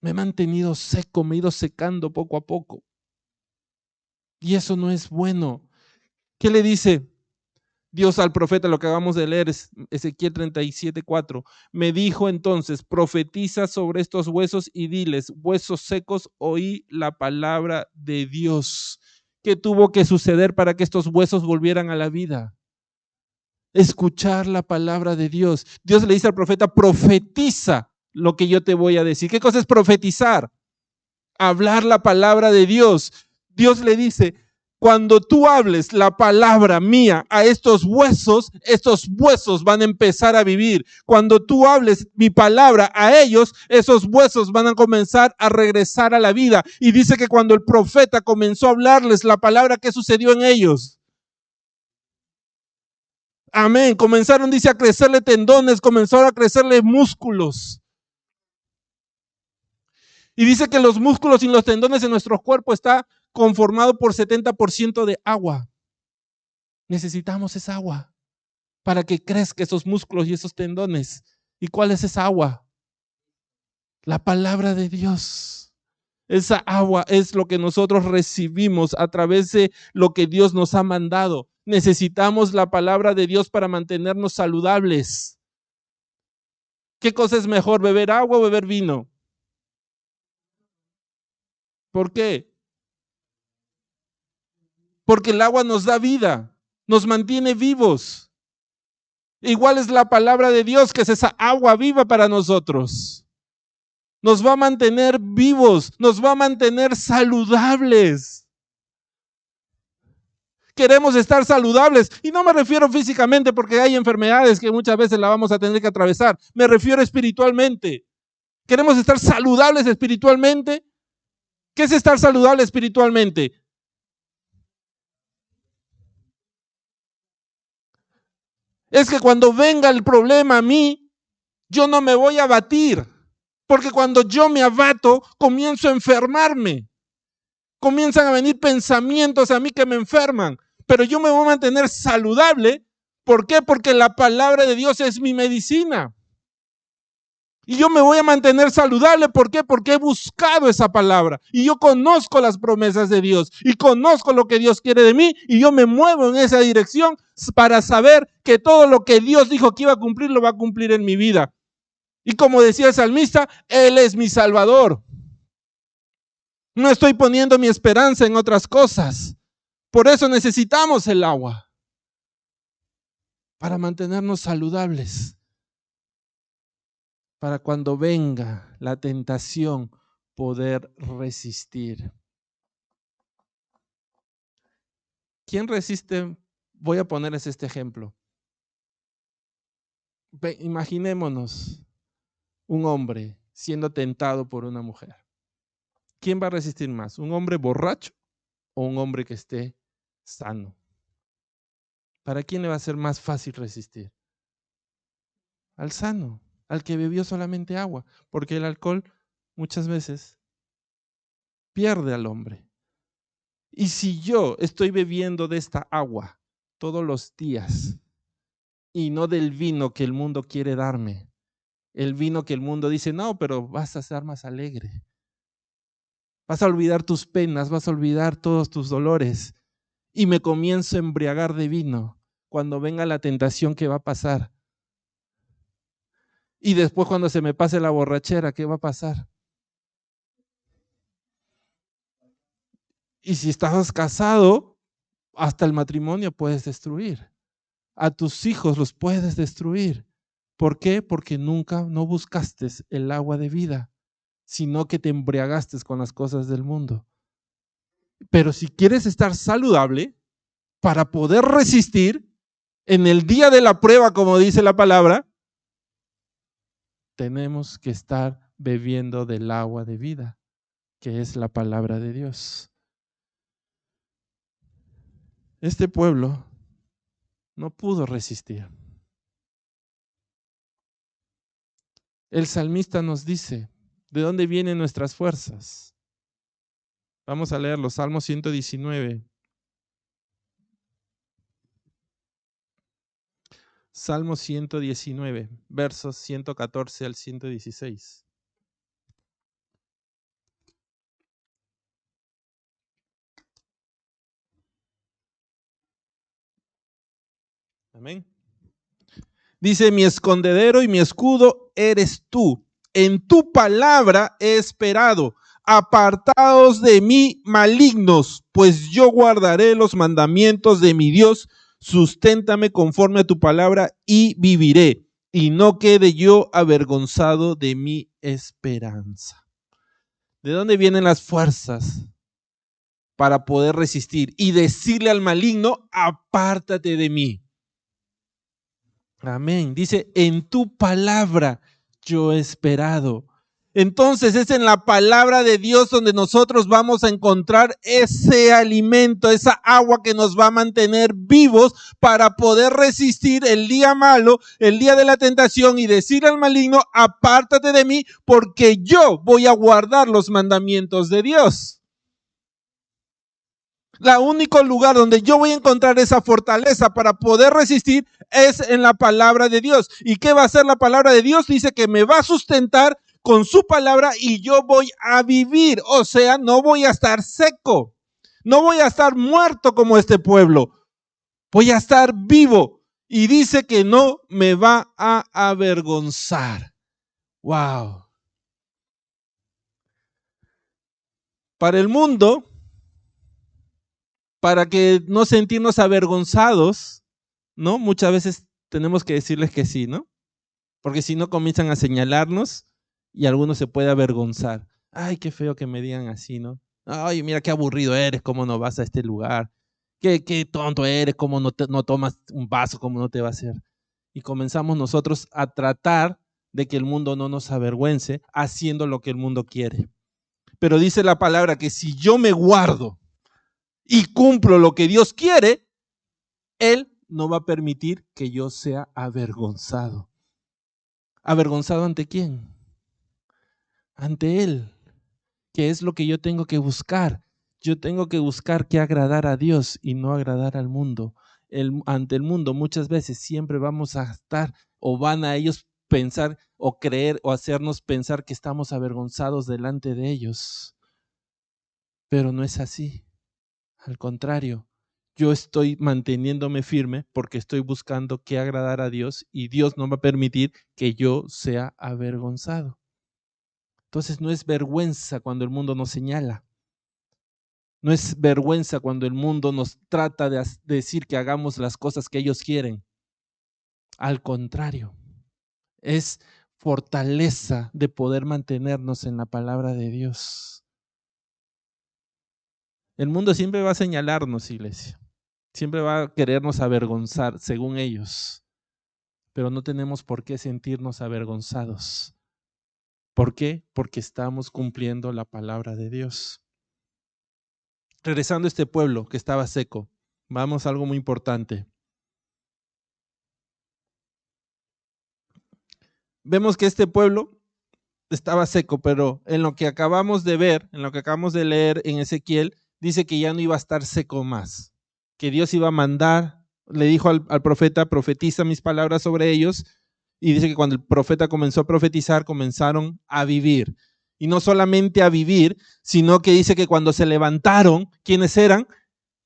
Me he mantenido seco, me he ido secando poco a poco. Y eso no es bueno. ¿Qué le dice Dios al profeta? Lo que acabamos de leer es Ezequiel 37:4. Me dijo entonces, profetiza sobre estos huesos y diles, huesos secos, oí la palabra de Dios. ¿Qué tuvo que suceder para que estos huesos volvieran a la vida? Escuchar la palabra de Dios. Dios le dice al profeta, profetiza lo que yo te voy a decir. ¿Qué cosa es profetizar? Hablar la palabra de Dios. Dios le dice, cuando tú hables la palabra mía a estos huesos van a empezar a vivir. Cuando tú hables mi palabra a ellos, esos huesos van a comenzar a regresar a la vida. Y dice que cuando el profeta comenzó a hablarles la palabra, ¿qué sucedió en ellos? Amén. Comenzaron, dice, a crecerle tendones, comenzaron a crecerle músculos. Y dice que los músculos y los tendones de nuestro cuerpo está conformado por 70% de agua. Necesitamos esa agua para que crezcan esos músculos y esos tendones. ¿Y cuál es esa agua? La palabra de Dios. Esa agua es lo que nosotros recibimos a través de lo que Dios nos ha mandado. Necesitamos la palabra de Dios para mantenernos saludables. ¿Qué cosa es mejor, beber agua o beber vino? ¿Por qué? Porque el agua nos da vida, nos mantiene vivos. Igual es la palabra de Dios, que es esa agua viva para nosotros. Nos va a mantener vivos, nos va a mantener saludables. Queremos estar saludables, y no me refiero físicamente, porque hay enfermedades que muchas veces la vamos a tener que atravesar. Me refiero espiritualmente. Queremos estar saludables espiritualmente. ¿Qué es estar saludable espiritualmente? Es que cuando venga el problema a mí, yo no me voy a abatir, porque cuando yo me abato, comienzo a enfermarme. Comienzan a venir pensamientos a mí que me enferman, pero yo me voy a mantener saludable. ¿Por qué? Porque la palabra de Dios es mi medicina. Y yo me voy a mantener saludable. ¿Por qué? Porque he buscado esa palabra. Y yo conozco las promesas de Dios. Y conozco lo que Dios quiere de mí. Y yo me muevo en esa dirección para saber que todo lo que Dios dijo que iba a cumplir, lo va a cumplir en mi vida. Y como decía el salmista, Él es mi Salvador. No estoy poniendo mi esperanza en otras cosas. Por eso necesitamos el agua. Para mantenernos saludables. Para cuando venga la tentación, poder resistir. ¿Quién resiste? Voy a ponerles este ejemplo. Imaginémonos un hombre siendo tentado por una mujer. ¿Quién va a resistir más? ¿Un hombre borracho o un hombre que esté sano? ¿Para quién le va a ser más fácil resistir? Al sano, al que bebió solamente agua, porque el alcohol muchas veces pierde al hombre. Y si yo estoy bebiendo de esta agua todos los días y no del vino que el mundo quiere darme, el vino que el mundo dice, no, pero vas a ser más alegre, vas a olvidar tus penas, vas a olvidar todos tus dolores, y me comienzo a embriagar de vino, cuando venga la tentación, ¿qué va a pasar? Y después cuando se me pase la borrachera, ¿qué va a pasar? Y si estás casado, hasta el matrimonio puedes destruir. A tus hijos los puedes destruir. ¿Por qué? Porque nunca no buscaste el agua de vida, sino que te embriagaste con las cosas del mundo. Pero si quieres estar saludable, para poder resistir en el día de la prueba, como dice la palabra, tenemos que estar bebiendo del agua de vida, que es la palabra de Dios. Este pueblo no pudo resistir. El salmista nos dice, ¿de dónde vienen nuestras fuerzas? Vamos a leer los Salmos 119. Salmo 119, versos 114 al 116. Amén. Dice, mi escondedero y mi escudo eres tú. En tu palabra he esperado. Apartaos de mí, malignos, pues yo guardaré los mandamientos de mi Dios. Susténtame conforme a tu palabra y viviré, y no quede yo avergonzado de mi esperanza. ¿De dónde vienen las fuerzas para poder resistir y decirle al maligno, apártate de mí? Amén. Dice, en tu palabra yo he esperado. Entonces es en la palabra de Dios donde nosotros vamos a encontrar ese alimento, esa agua que nos va a mantener vivos para poder resistir el día malo, el día de la tentación y decir al maligno, apártate de mí porque yo voy a guardar los mandamientos de Dios. El único lugar donde yo voy a encontrar esa fortaleza para poder resistir es en la palabra de Dios. ¿Y qué va a hacer la palabra de Dios? Dice que me va a sustentar con su palabra y yo voy a vivir. O sea, no voy a estar seco. No voy a estar muerto como este pueblo. Voy a estar vivo. Y dice que no me va a avergonzar. Wow. Para el mundo, para que no sentirnos avergonzados, ¿no? Muchas veces tenemos que decirles que sí, ¿no? Porque si no comienzan a señalarnos y alguno se puede avergonzar. Ay, qué feo que me digan así, ¿no? Ay, mira qué aburrido eres, cómo no vas a este lugar. Qué tonto eres, cómo no tomas un vaso, cómo no te va a hacer. Y comenzamos nosotros a tratar de que el mundo no nos avergüence haciendo lo que el mundo quiere. Pero dice la palabra que si yo me guardo y cumplo lo que Dios quiere, Él no va a permitir que yo sea avergonzado. ¿Avergonzado ante quién? Ante Él. ¿Qué es lo que yo tengo que buscar? Yo tengo que buscar que agradar a Dios y no agradar al mundo. Ante el mundo muchas veces siempre vamos a estar o van a ellos pensar o creer o hacernos pensar que estamos avergonzados delante de ellos. Pero no es así. Al contrario, yo estoy manteniéndome firme porque estoy buscando que agradar a Dios y Dios no va a permitir que yo sea avergonzado. Entonces no es vergüenza cuando el mundo nos señala. No es vergüenza cuando el mundo nos trata de decir que hagamos las cosas que ellos quieren. Al contrario, es fortaleza de poder mantenernos en la palabra de Dios. El mundo siempre va a señalarnos, iglesia. Siempre va a querernos avergonzar, según ellos. Pero no tenemos por qué sentirnos avergonzados. ¿Por qué? Porque estamos cumpliendo la palabra de Dios. Regresando a este pueblo que estaba seco, vamos a algo muy importante. Vemos que este pueblo estaba seco, pero en lo que acabamos de ver, en lo que acabamos de leer en Ezequiel, dice que ya no iba a estar seco más, que Dios iba a mandar, le dijo al profeta, profetiza mis palabras sobre ellos, y dice que cuando el profeta comenzó a profetizar, comenzaron a vivir. Y no solamente a vivir, sino que dice que cuando se levantaron, ¿quiénes eran?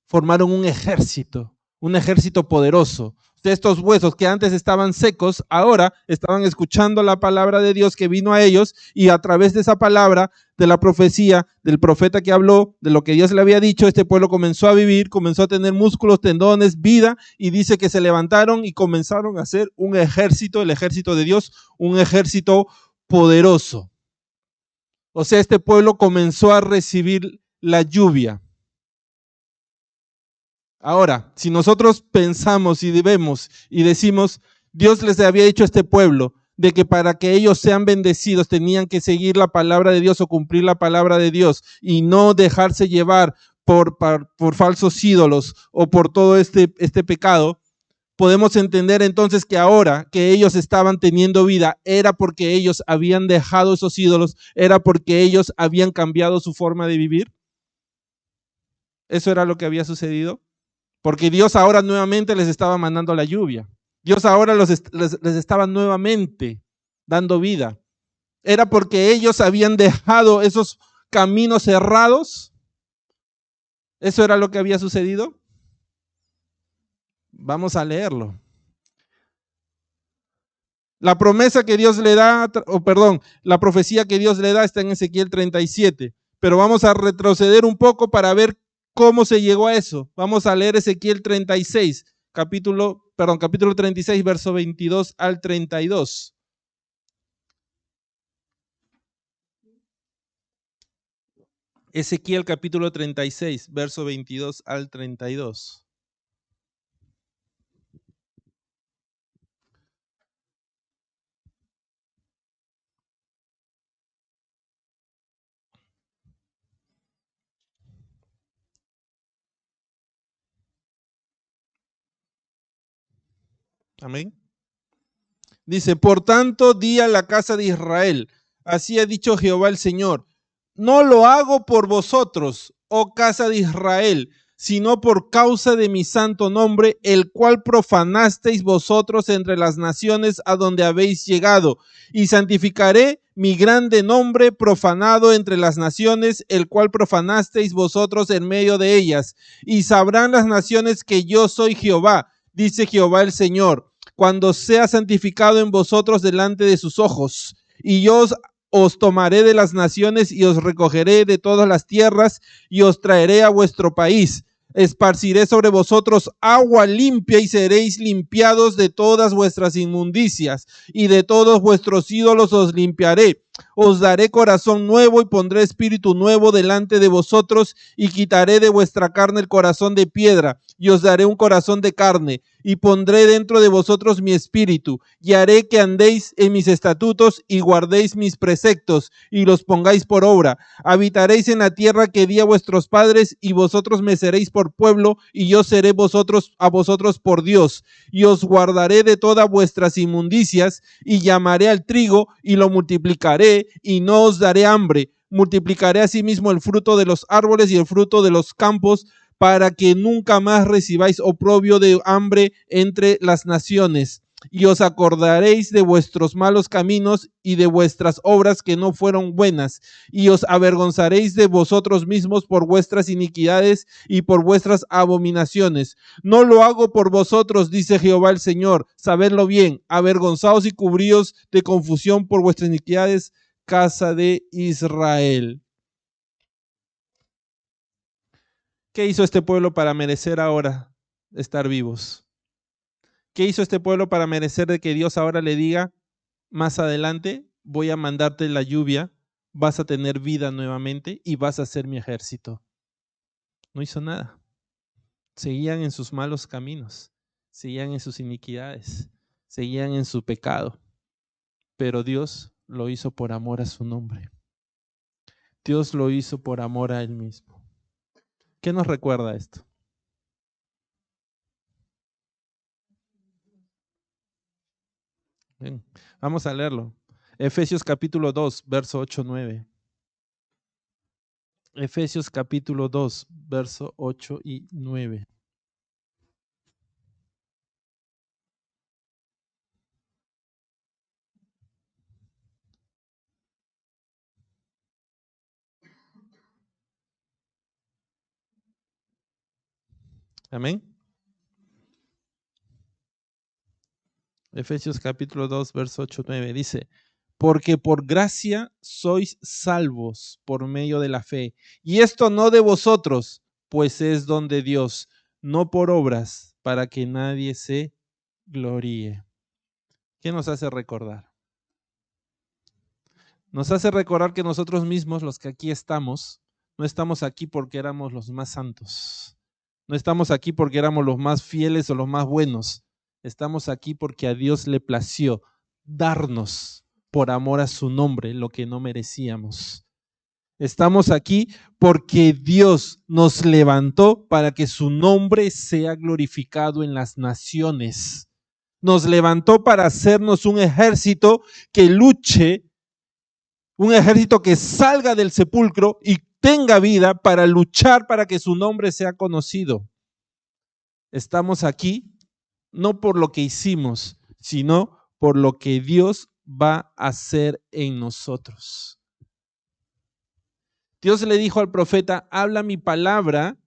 Formaron un ejército poderoso. Estos huesos que antes estaban secos, ahora estaban escuchando la palabra de Dios que vino a ellos y a través de esa palabra, de la profecía, del profeta que habló, de lo que Dios le había dicho, este pueblo comenzó a vivir, comenzó a tener músculos, tendones, vida y dice que se levantaron y comenzaron a hacer un ejército, el ejército de Dios, un ejército poderoso. O sea, este pueblo comenzó a recibir la lluvia. Ahora, si nosotros pensamos y vemos y decimos, Dios les había dicho a este pueblo de que para que ellos sean bendecidos tenían que seguir la palabra de Dios o cumplir la palabra de Dios y no dejarse llevar por falsos ídolos o por todo este pecado, podemos entender entonces que ahora que ellos estaban teniendo vida era porque ellos habían dejado esos ídolos, era porque ellos habían cambiado su forma de vivir. Eso era lo que había sucedido. Porque Dios ahora nuevamente les estaba mandando la lluvia. Dios ahora les estaba nuevamente dando vida. ¿Era porque ellos habían dejado esos caminos cerrados? ¿Eso era lo que había sucedido? Vamos a leerlo. La promesa que Dios le da, la profecía que Dios le da está en Ezequiel 37. Pero vamos a retroceder un poco para ver cómo se llegó a eso. Vamos a leer Ezequiel 36, capítulo 36, verso 22 al 32. Ezequiel capítulo 36, verso 22 al 32. Amén. Dice, por tanto, di a la casa de Israel, así ha dicho Jehová el Señor, no lo hago por vosotros, oh casa de Israel, sino por causa de mi santo nombre, el cual profanasteis vosotros entre las naciones a donde habéis llegado, y santificaré mi grande nombre profanado entre las naciones, el cual profanasteis vosotros en medio de ellas, y sabrán las naciones que yo soy Jehová, dice Jehová el Señor, cuando sea santificado en vosotros delante de sus ojos, y yo os tomaré de las naciones y os recogeré de todas las tierras y os traeré a vuestro país. Esparciré sobre vosotros agua limpia y seréis limpiados de todas vuestras inmundicias y de todos vuestros ídolos os limpiaré. Os daré corazón nuevo y pondré espíritu nuevo delante de vosotros y quitaré de vuestra carne el corazón de piedra y os daré un corazón de carne y pondré dentro de vosotros mi espíritu y haré que andéis en mis estatutos y guardéis mis preceptos y los pongáis por obra. Habitaréis en la tierra que di a vuestros padres y vosotros me seréis por pueblo y yo seré a vosotros por Dios y os guardaré de todas vuestras inmundicias y llamaré al trigo y lo multiplicaré y no os daré hambre. Multiplicaré asimismo el fruto de los árboles y el fruto de los campos para que nunca más recibáis oprobio de hambre entre las naciones. Y os acordaréis de vuestros malos caminos y de vuestras obras que no fueron buenas, y os avergonzaréis de vosotros mismos por vuestras iniquidades y por vuestras abominaciones. No lo hago por vosotros, dice Jehová el Señor, sabedlo bien, avergonzaos y cubríos de confusión por vuestras iniquidades, casa de Israel. ¿Qué hizo este pueblo para merecer ahora estar vivos? ¿Qué hizo este pueblo para merecer de que Dios ahora le diga, más adelante voy a mandarte la lluvia, vas a tener vida nuevamente y vas a ser mi ejército? No hizo nada. Seguían en sus malos caminos, seguían en sus iniquidades, seguían en su pecado. Pero Dios lo hizo por amor a su nombre. Dios lo hizo por amor a Él mismo. ¿Qué nos recuerda esto? Bien, vamos a leerlo. Efesios capítulo 2, verso 8-9. Efesios capítulo 2, verso 8 y 9. Amén. Efesios capítulo 2, verso 8-9 dice, porque por gracia sois salvos por medio de la fe, y esto no de vosotros, pues es don de Dios, no por obras, para que nadie se gloríe. ¿Qué nos hace recordar? Nos hace recordar que nosotros mismos, los que aquí estamos, no estamos aquí porque éramos los más santos, no estamos aquí porque éramos los más fieles o los más buenos. Estamos aquí porque a Dios le plació darnos por amor a su nombre lo que no merecíamos. Estamos aquí porque Dios nos levantó para que su nombre sea glorificado en las naciones. Nos levantó para hacernos un ejército que luche, un ejército que salga del sepulcro y tenga vida para luchar para que su nombre sea conocido. Estamos aquí no por lo que hicimos, sino por lo que Dios va a hacer en nosotros. Dios le dijo al profeta, habla mi palabra,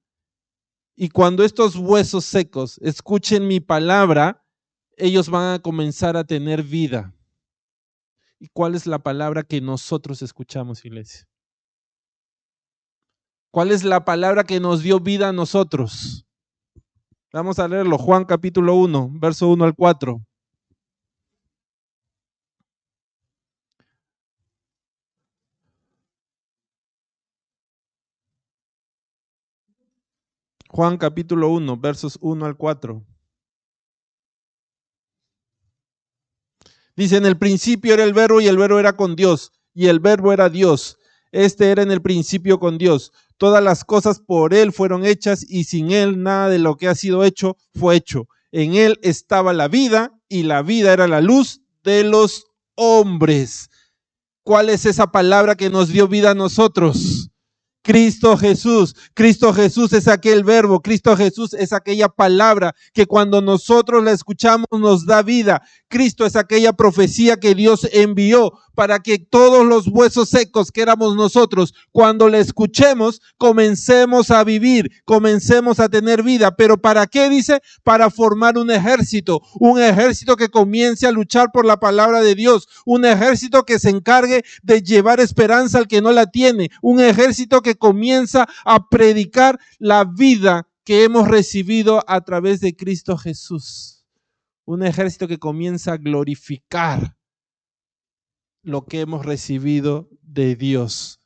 y cuando estos huesos secos escuchen mi palabra, ellos van a comenzar a tener vida. ¿Y cuál es la palabra que nosotros escuchamos, iglesia? ¿Cuál es la palabra que nos dio vida a nosotros? Vamos a leerlo, Juan capítulo 1, verso 1 al 4. Juan capítulo 1, versos 1 al 4. Dice, en el principio era el verbo y el verbo era con Dios y el verbo era Dios. Este era en el principio con Dios. Todas las cosas por Él fueron hechas y sin Él nada de lo que ha sido hecho fue hecho. En Él estaba la vida y la vida era la luz de los hombres. ¿Cuál es esa palabra que nos dio vida a nosotros? Cristo Jesús. Cristo Jesús es aquel verbo, Cristo Jesús es aquella palabra que cuando nosotros la escuchamos nos da vida. Cristo es aquella profecía que Dios envió para que todos los huesos secos que éramos nosotros, cuando la escuchemos, comencemos a vivir, comencemos a tener vida. ¿Pero para qué? Dice, para formar un ejército que comience a luchar por la palabra de Dios, un ejército que se encargue de llevar esperanza al que no la tiene, un ejército que comienza a predicar la vida que hemos recibido a través de Cristo Jesús. Un ejército que comienza a glorificar lo que hemos recibido de Dios.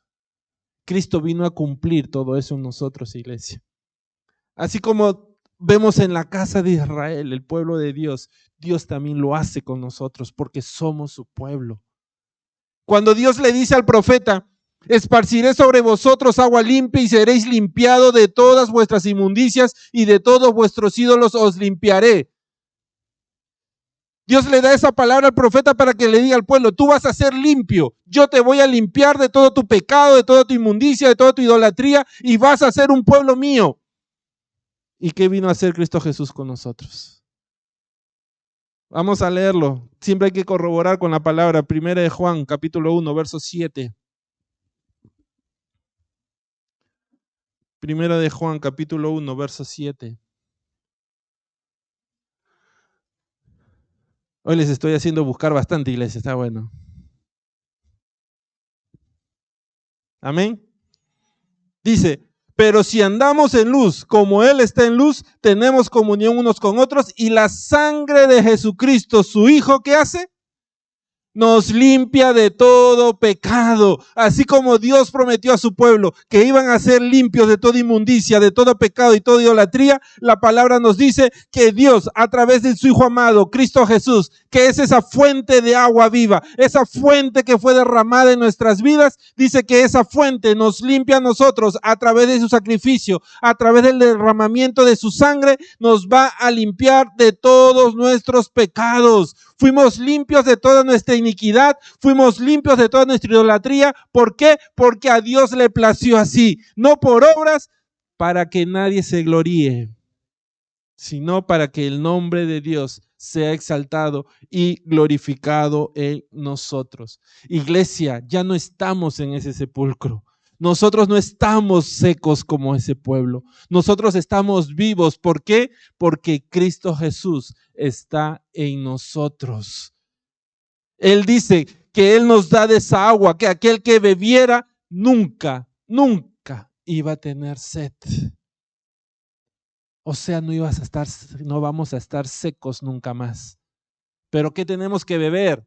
Cristo vino a cumplir todo eso en nosotros, iglesia. Así como vemos en la casa de Israel, el pueblo de Dios, Dios también lo hace con nosotros porque somos su pueblo. Cuando Dios le dice al profeta, esparciré sobre vosotros agua limpia y seréis limpiados de todas vuestras inmundicias y de todos vuestros ídolos os limpiaré. Dios le da esa palabra al profeta para que le diga al pueblo, tú vas a ser limpio, yo te voy a limpiar de todo tu pecado, de toda tu inmundicia, de toda tu idolatría y vas a ser un pueblo mío. ¿Y qué vino a hacer Cristo Jesús con nosotros? Vamos a leerlo. Siempre hay que corroborar con la palabra. Primera de Juan, capítulo 1, verso 7. Primera de Juan, capítulo 1, verso 7. Hoy les estoy haciendo buscar bastante, iglesia, está bueno. Amén. Dice, pero si andamos en luz, como Él está en luz, tenemos comunión unos con otros y la sangre de Jesucristo, su Hijo, ¿qué hace? Nos limpia de todo pecado, así como Dios prometió a su pueblo que iban a ser limpios de toda inmundicia, de todo pecado y toda idolatría. La palabra nos dice que Dios, a través de su Hijo amado, Cristo Jesús, que es esa fuente de agua viva, esa fuente que fue derramada en nuestras vidas, dice que esa fuente nos limpia a nosotros a través de su sacrificio, a través del derramamiento de su sangre, nos va a limpiar de todos nuestros pecados. Fuimos limpios de toda nuestra iniquidad, fuimos limpios de toda nuestra idolatría. ¿Por qué? Porque a Dios le plació así, no por obras para que nadie se gloríe, sino para que el nombre de Dios sea exaltado y glorificado en nosotros. Iglesia, ya no estamos en ese sepulcro. Nosotros no estamos secos como ese pueblo. Nosotros estamos vivos. ¿Por qué? Porque Cristo Jesús está en nosotros. Él dice que Él nos da de esa agua, que aquel que bebiera nunca iba a tener sed. O sea, no vamos a estar secos nunca más. ¿Pero qué tenemos que beber?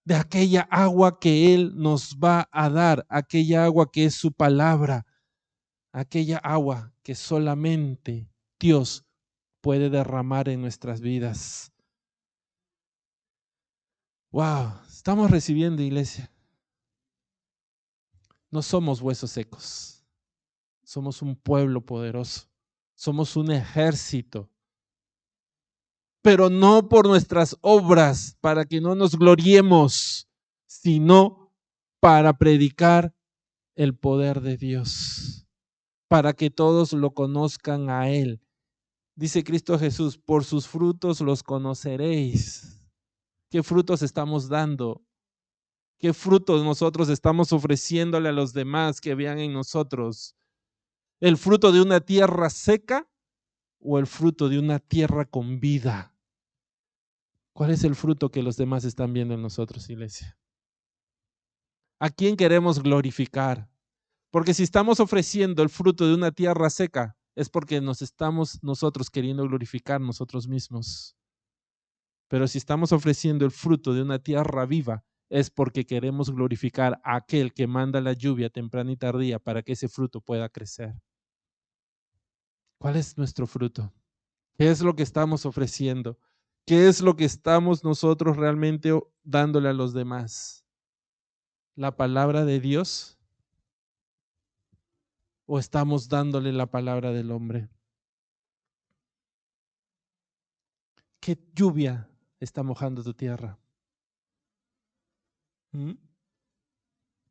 De aquella agua que Él nos va a dar, aquella agua que es su palabra, aquella agua que solamente Dios puede derramar en nuestras vidas. Wow, estamos recibiendo, iglesia. No somos huesos secos, somos un pueblo poderoso, somos un ejército. Pero no por nuestras obras, para que no nos gloriemos, sino para predicar el poder de Dios, para que todos lo conozcan a Él. Dice Cristo Jesús, por sus frutos los conoceréis. ¿Qué frutos estamos dando? ¿Qué frutos nosotros estamos ofreciéndole a los demás que vean en nosotros? ¿El fruto de una tierra seca o el fruto de una tierra con vida? ¿Cuál es el fruto que los demás están viendo en nosotros, iglesia? ¿A quién queremos glorificar? Porque si estamos ofreciendo el fruto de una tierra seca, es porque nos estamos nosotros queriendo glorificar nosotros mismos. Pero si estamos ofreciendo el fruto de una tierra viva, es porque queremos glorificar a aquel que manda la lluvia temprana y tardía para que ese fruto pueda crecer. ¿Cuál es nuestro fruto? ¿Qué es lo que estamos ofreciendo? ¿Qué es lo que estamos nosotros realmente dándole a los demás? ¿La palabra de Dios? ¿O estamos dándole la palabra del hombre? ¿Qué lluvia está mojando tu tierra?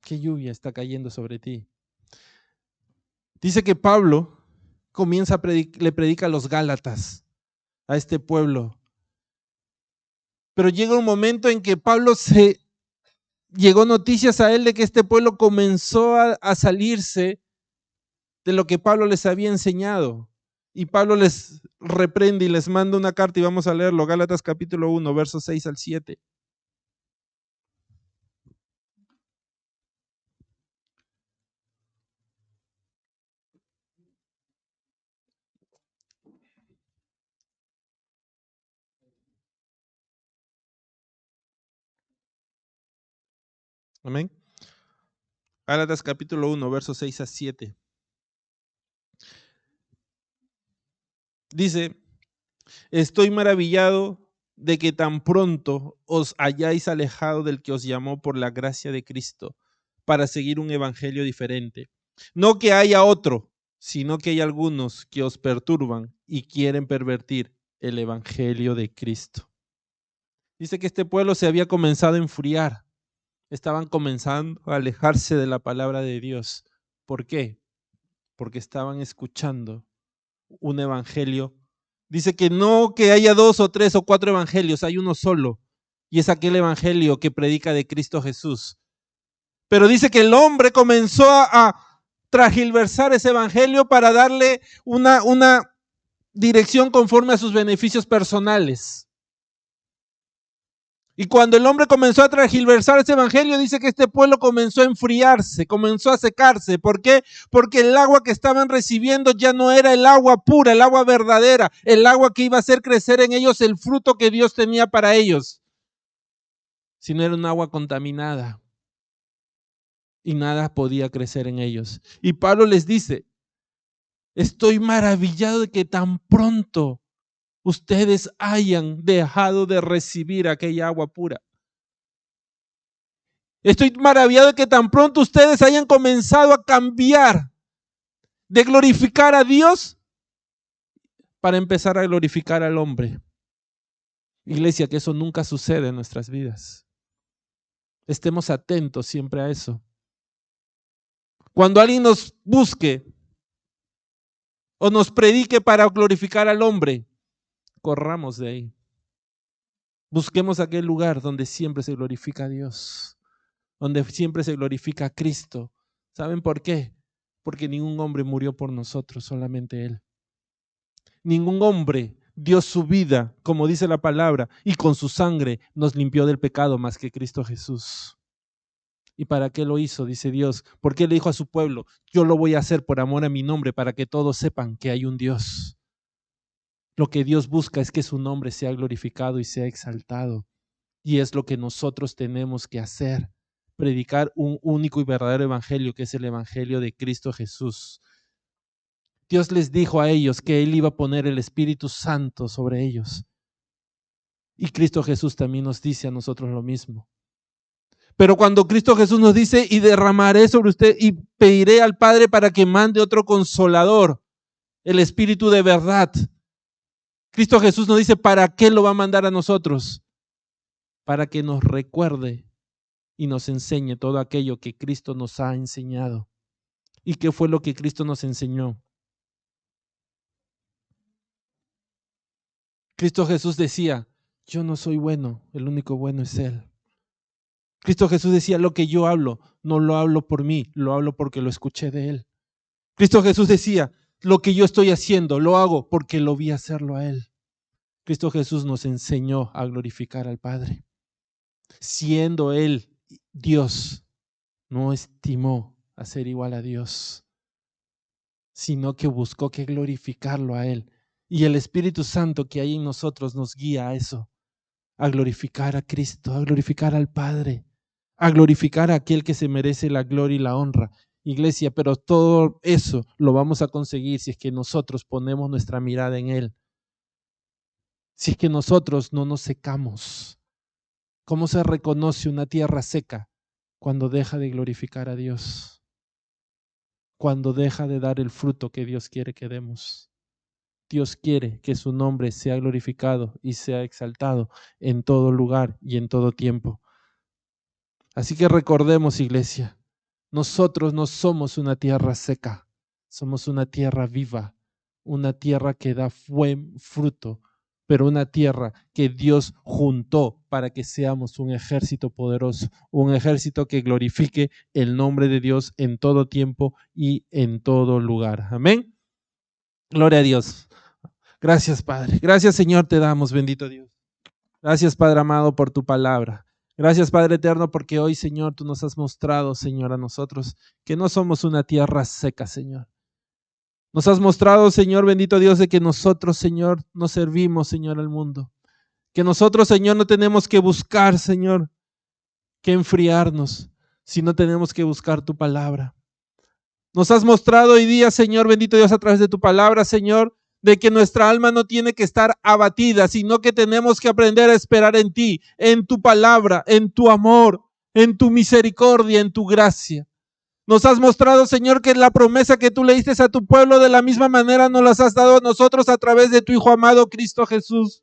¿Qué lluvia está cayendo sobre ti? Dice que Pablo comienza le predica a los Gálatas, a este pueblo. Pero llega un momento en que llegó noticias a él de que este pueblo comenzó a salirse de lo que Pablo les había enseñado. Y Pablo les reprende y les manda una carta y vamos a leerlo, Gálatas capítulo 1, versos 6 al 7. Amén. Gálatas capítulo 1, versos 6 a 7. Dice, estoy maravillado de que tan pronto os hayáis alejado del que os llamó por la gracia de Cristo para seguir un evangelio diferente. No que haya otro, sino que hay algunos que os perturban y quieren pervertir el evangelio de Cristo. Dice que este pueblo se había comenzado a enfriar. Estaban comenzando a alejarse de la palabra de Dios. ¿Por qué? Porque estaban escuchando un evangelio. Dice que no que haya 2 o 3 o 4 evangelios, hay uno solo. Y es aquel evangelio que predica de Cristo Jesús. Pero dice que el hombre comenzó a transgiversar ese evangelio para darle una dirección conforme a sus beneficios personales. Y cuando el hombre comenzó a transgiversar ese evangelio, dice que este pueblo comenzó a enfriarse, comenzó a secarse. ¿Por qué? Porque el agua que estaban recibiendo ya no era el agua pura, el agua verdadera, el agua que iba a hacer crecer en ellos el fruto que Dios tenía para ellos, sino era un agua contaminada y nada podía crecer en ellos. Y Pablo les dice, estoy maravillado de que tan pronto ustedes hayan dejado de recibir aquella agua pura. Estoy maravillado de que tan pronto ustedes hayan comenzado a cambiar de glorificar a Dios para empezar a glorificar al hombre. Iglesia, que eso nunca sucede en nuestras vidas. Estemos atentos siempre a eso. Cuando alguien nos busque o nos predique para glorificar al hombre, corramos de ahí. Busquemos aquel lugar donde siempre se glorifica a Dios, donde siempre se glorifica a Cristo. ¿Saben por qué? Porque ningún hombre murió por nosotros, solamente Él. Ningún hombre dio su vida, como dice la palabra, y con su sangre nos limpió del pecado más que Cristo Jesús. ¿Y para qué lo hizo? Dice Dios. ¿Por qué le dijo a su pueblo? Yo lo voy a hacer por amor a mi nombre, para que todos sepan que hay un Dios. Lo que Dios busca es que su nombre sea glorificado y sea exaltado. Y es lo que nosotros tenemos que hacer. Predicar un único y verdadero evangelio, que es el evangelio de Cristo Jesús. Dios les dijo a ellos que Él iba a poner el Espíritu Santo sobre ellos. Y Cristo Jesús también nos dice a nosotros lo mismo. Pero cuando Cristo Jesús nos dice, y derramaré sobre usted y pediré al Padre para que mande otro consolador, el Espíritu de verdad. Cristo Jesús nos dice, ¿para qué lo va a mandar a nosotros? Para que nos recuerde y nos enseñe todo aquello que Cristo nos ha enseñado. ¿Y qué fue lo que Cristo nos enseñó? Cristo Jesús decía, yo no soy bueno, el único bueno es Él. Cristo Jesús decía, lo que yo hablo, no lo hablo por mí, lo hablo porque lo escuché de Él. Cristo Jesús decía, lo que yo estoy haciendo, lo hago porque lo vi hacerlo a Él. Cristo Jesús nos enseñó a glorificar al Padre. Siendo Él Dios, no estimó a ser igual a Dios, sino que buscó que glorificarlo a Él. Y el Espíritu Santo que hay en nosotros nos guía a eso, a glorificar a Cristo, a glorificar al Padre, a glorificar a aquel que se merece la gloria y la honra. Iglesia, pero todo eso lo vamos a conseguir si es que nosotros ponemos nuestra mirada en Él. Si es que nosotros no nos secamos. ¿Cómo se reconoce una tierra seca? Cuando deja de glorificar a Dios. Cuando deja de dar el fruto que Dios quiere que demos. Dios quiere que su nombre sea glorificado y sea exaltado en todo lugar y en todo tiempo. Así que recordemos, iglesia, nosotros no somos una tierra seca, somos una tierra viva, una tierra que da buen fruto, pero una tierra que Dios juntó para que seamos un ejército poderoso, un ejército que glorifique el nombre de Dios en todo tiempo y en todo lugar. Amén. Gloria a Dios. Gracias, Padre. Gracias, Señor, te damos, bendito Dios. Gracias, Padre amado, por tu palabra. Gracias, Padre eterno, porque hoy, Señor, tú nos has mostrado, Señor, a nosotros que no somos una tierra seca, Señor. Nos has mostrado, Señor, bendito Dios, de que nosotros, Señor, no servimos, Señor, al mundo. Que nosotros, Señor, no tenemos que buscar, Señor, que enfriarnos, sino tenemos que buscar tu palabra. Nos has mostrado hoy día, Señor, bendito Dios, a través de tu palabra, Señor, de que nuestra alma no tiene que estar abatida, sino que tenemos que aprender a esperar en ti, en tu palabra, en tu amor, en tu misericordia, en tu gracia. Nos has mostrado, Señor, que la promesa que tú le diste a tu pueblo, de la misma manera nos las has dado a nosotros a través de tu Hijo amado, Cristo Jesús.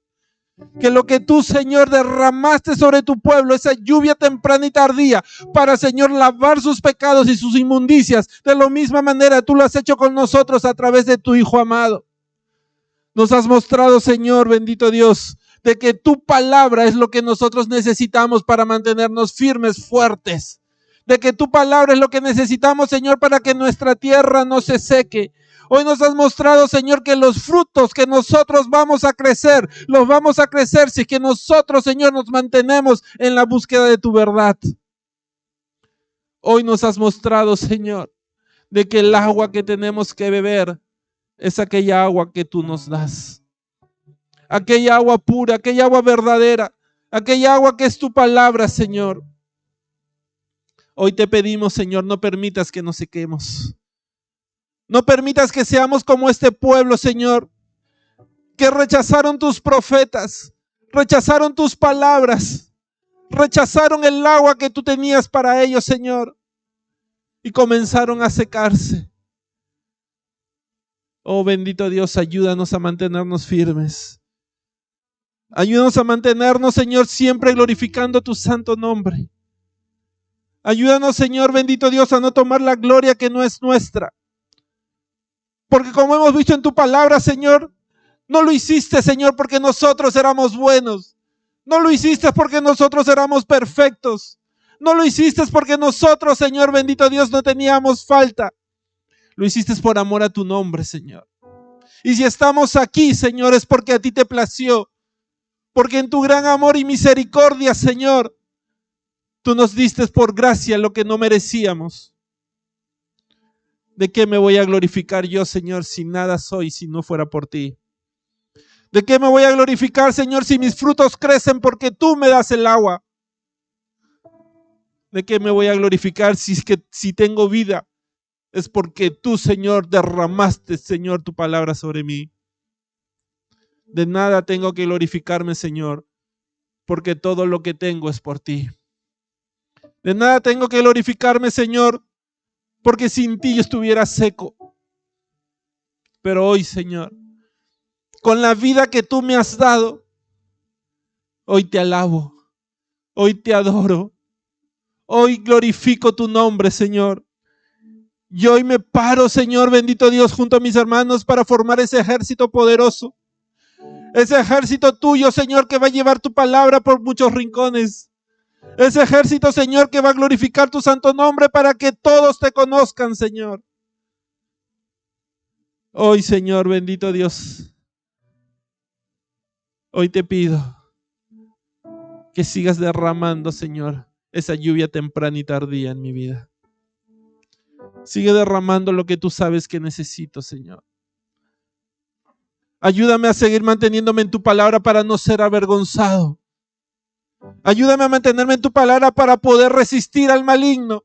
Que lo que tú, Señor, derramaste sobre tu pueblo, esa lluvia temprana y tardía, para, Señor, lavar sus pecados y sus inmundicias, de la misma manera tú lo has hecho con nosotros a través de tu Hijo amado. Nos has mostrado, Señor, bendito Dios, de que tu palabra es lo que nosotros necesitamos para mantenernos firmes, fuertes. De que tu palabra es lo que necesitamos, Señor, para que nuestra tierra no se seque. Hoy nos has mostrado, Señor, que los frutos que nosotros vamos a crecer, los vamos a crecer si es que nosotros, Señor, nos mantenemos en la búsqueda de tu verdad. Hoy nos has mostrado, Señor, de que el agua que tenemos que beber es aquella agua que tú nos das. Aquella agua pura, aquella agua verdadera, aquella agua que es tu palabra, Señor. Hoy te pedimos, Señor, no permitas que nos sequemos. No permitas que seamos como este pueblo, Señor, que rechazaron tus profetas, rechazaron tus palabras, rechazaron el agua que tú tenías para ellos, Señor, y comenzaron a secarse. Oh, bendito Dios, ayúdanos a mantenernos firmes. Ayúdanos a mantenernos, Señor, siempre glorificando tu santo nombre. Ayúdanos, Señor, bendito Dios, a no tomar la gloria que no es nuestra. Porque como hemos visto en tu palabra, Señor, no lo hiciste, Señor, porque nosotros éramos buenos. No lo hiciste porque nosotros éramos perfectos. No lo hiciste porque nosotros, Señor, bendito Dios, no teníamos falta. Lo hiciste por amor a tu nombre, Señor. Y si estamos aquí, Señor, es porque a ti te plació. Porque en tu gran amor y misericordia, Señor, tú nos diste por gracia lo que no merecíamos. ¿De qué me voy a glorificar yo, Señor, si nada soy, si no fuera por ti? ¿De qué me voy a glorificar, Señor, si mis frutos crecen porque tú me das el agua? ¿De qué me voy a glorificar si tengo vida? Es porque tú, Señor, derramaste, Señor, tu palabra sobre mí. De nada tengo que glorificarme, Señor, porque todo lo que tengo es por ti. De nada tengo que glorificarme, Señor, porque sin ti yo estuviera seco. Pero hoy, Señor, con la vida que tú me has dado, hoy te alabo, hoy te adoro, hoy glorifico tu nombre, Señor. Y hoy me paro, Señor, bendito Dios, junto a mis hermanos para formar ese ejército poderoso. Ese ejército tuyo, Señor, que va a llevar tu palabra por muchos rincones. Ese ejército, Señor, que va a glorificar tu santo nombre para que todos te conozcan, Señor. Hoy, Señor, bendito Dios, hoy te pido que sigas derramando, Señor, esa lluvia temprana y tardía en mi vida. Sigue derramando lo que tú sabes que necesito, Señor. Ayúdame a seguir manteniéndome en tu palabra para no ser avergonzado. Ayúdame a mantenerme en tu palabra para poder resistir al maligno.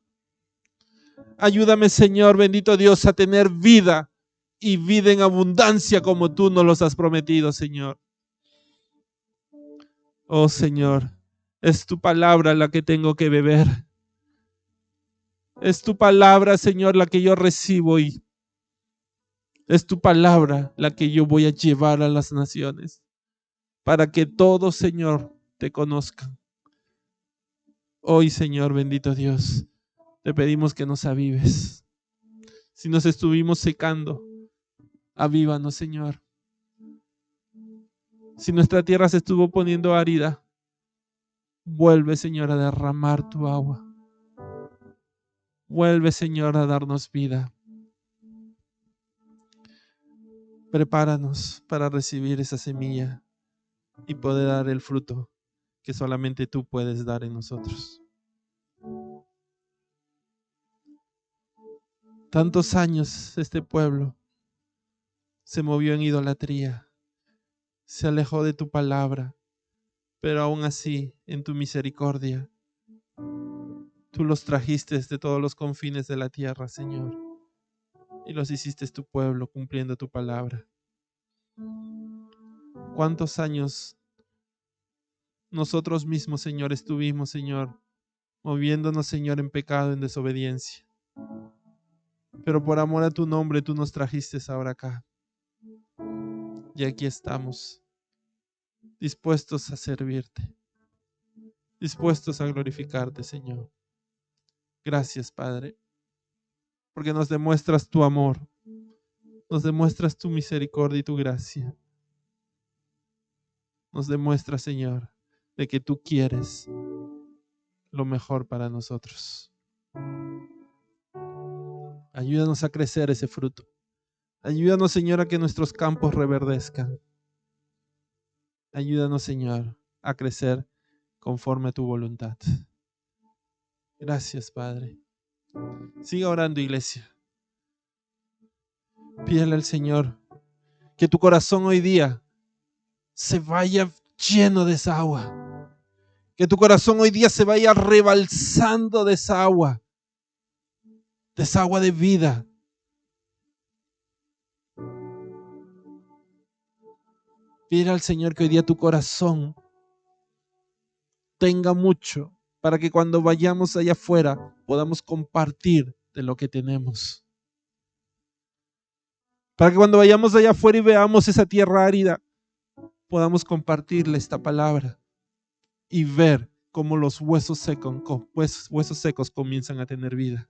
Ayúdame, Señor, bendito Dios, a tener vida y vida en abundancia como tú nos los has prometido, Señor. Oh, Señor, es tu palabra la que tengo que beber. Es tu palabra, Señor, la que yo recibo y Es tu palabra la que yo voy a llevar a las naciones, para que todos, Señor, te conozcan. Hoy, Señor, bendito Dios, te pedimos que nos avives. Si nos estuvimos secando, avívanos, Señor. Si nuestra tierra se estuvo poniendo árida, vuelve, Señor, a derramar tu agua. Vuelve, Señor, a darnos vida. Prepáranos para recibir esa semilla y poder dar el fruto que solamente tú puedes dar en nosotros. Tantos años este pueblo se movió en idolatría, se alejó de tu palabra, pero aún así, en tu misericordia, tú los trajiste de todos los confines de la tierra, Señor, y los hiciste tu pueblo cumpliendo tu palabra. ¿Cuántos años nosotros mismos, Señor, estuvimos, Señor, moviéndonos, Señor, en pecado, en desobediencia? Pero por amor a tu nombre, tú nos trajiste ahora acá. Y aquí estamos, dispuestos a servirte, dispuestos a glorificarte, Señor. Gracias, Padre, porque nos demuestras tu amor, nos demuestras tu misericordia y tu gracia. Nos demuestras, Señor, de que tú quieres lo mejor para nosotros. Ayúdanos a crecer ese fruto. Ayúdanos, Señor, a que nuestros campos reverdezcan. Ayúdanos, Señor, a crecer conforme a tu voluntad. Gracias, Padre. Siga orando, iglesia. Pídele al Señor que tu corazón hoy día se vaya lleno de esa agua. Que tu corazón hoy día se vaya rebalsando de esa agua de vida. Pídele al Señor que hoy día tu corazón tenga mucho para que cuando vayamos allá afuera podamos compartir de lo que tenemos. Para que cuando vayamos allá afuera y veamos esa tierra árida, podamos compartirle esta palabra y ver cómo los huesos secos comienzan a tener vida.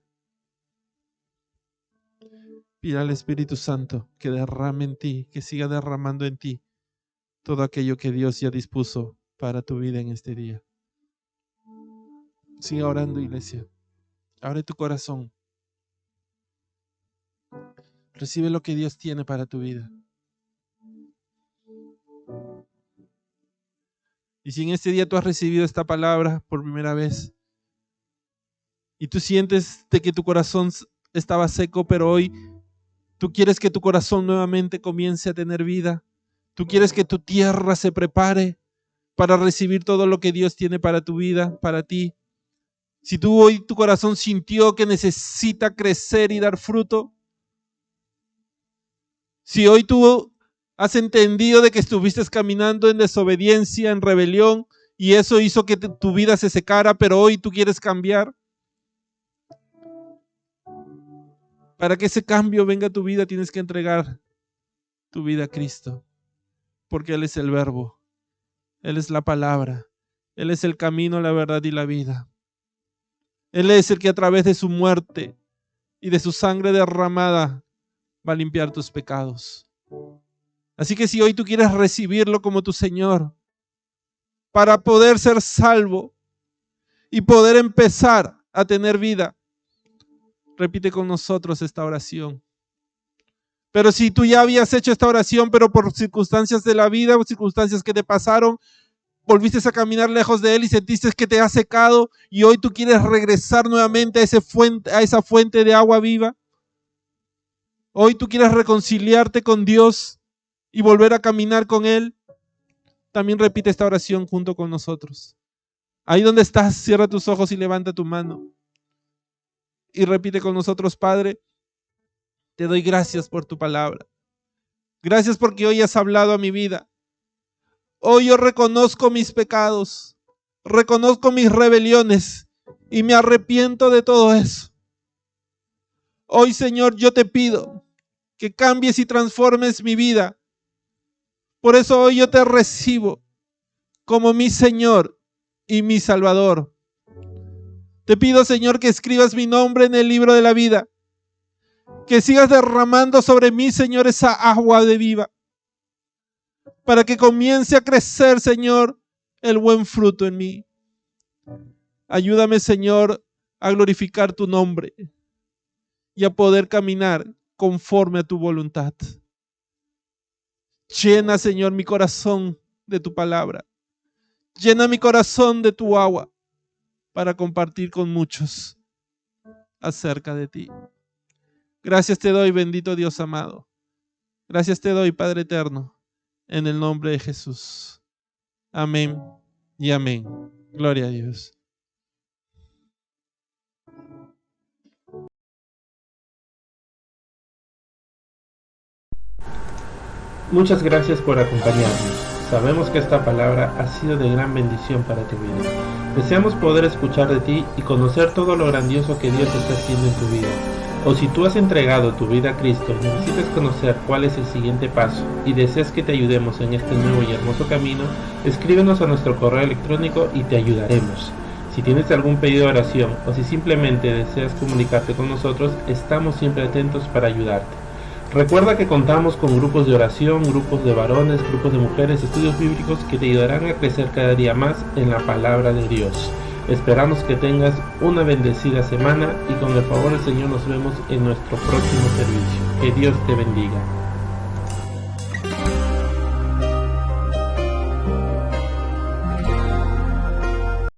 Pide al Espíritu Santo que derrame en ti, que siga derramando en ti todo aquello que Dios ya dispuso para tu vida en este día. Siga orando, iglesia. Abre tu corazón. Recibe lo que Dios tiene para tu vida. Y si en este día tú has recibido esta palabra por primera vez y tú sientes de que tu corazón estaba seco, pero hoy tú quieres que tu corazón nuevamente comience a tener vida, tú quieres que tu tierra se prepare para recibir todo lo que Dios tiene para tu vida, para ti. Si tú hoy tu corazón sintió que necesita crecer y dar fruto, si hoy tú has entendido de que estuviste caminando en desobediencia, en rebelión, y eso hizo que tu vida se secara, pero hoy tú quieres cambiar, para que ese cambio venga a tu vida tienes que entregar tu vida a Cristo, porque Él es el verbo, Él es la palabra, Él es el camino, la verdad y la vida. Él es el que a través de su muerte y de su sangre derramada va a limpiar tus pecados. Así que si hoy tú quieres recibirlo como tu Señor, para poder ser salvo y poder empezar a tener vida, repite con nosotros esta oración. Pero si tú ya habías hecho esta oración, pero por circunstancias de la vida o circunstancias que te pasaron, volviste a caminar lejos de Él y sentiste que te ha secado y hoy tú quieres regresar nuevamente a esa fuente de agua viva. Hoy tú quieres reconciliarte con Dios y volver a caminar con Él. También repite esta oración junto con nosotros. Ahí donde estás, cierra tus ojos y levanta tu mano. Y repite con nosotros: Padre, te doy gracias por tu palabra. Gracias porque hoy has hablado a mi vida. Hoy yo reconozco mis pecados, reconozco mis rebeliones y me arrepiento de todo eso. Hoy, Señor, yo te pido que cambies y transformes mi vida. Por eso hoy yo te recibo como mi Señor y mi Salvador. Te pido, Señor, que escribas mi nombre en el libro de la vida, que sigas derramando sobre mí, Señor, esa agua de vida, para que comience a crecer, Señor, el buen fruto en mí. Ayúdame, Señor, a glorificar tu nombre y a poder caminar conforme a tu voluntad. Llena, Señor, mi corazón de tu palabra. Llena mi corazón de tu agua para compartir con muchos acerca de ti. Gracias te doy, bendito Dios amado. Gracias te doy, Padre eterno, en el nombre de Jesús. Amén y amén. Gloria a Dios. Muchas gracias por acompañarnos. Sabemos que esta palabra ha sido de gran bendición para tu vida. Deseamos poder escuchar de ti y conocer todo lo grandioso que Dios está haciendo en tu vida. O si tú has entregado tu vida a Cristo, necesitas conocer cuál es el siguiente paso y deseas que te ayudemos en este nuevo y hermoso camino, escríbenos a nuestro correo electrónico y te ayudaremos. Si tienes algún pedido de oración o si simplemente deseas comunicarte con nosotros, estamos siempre atentos para ayudarte. Recuerda que contamos con grupos de oración, grupos de varones, grupos de mujeres, estudios bíblicos que te ayudarán a crecer cada día más en la palabra de Dios. Esperamos que tengas una bendecida semana y con el favor del Señor nos vemos en nuestro próximo servicio. Que Dios te bendiga.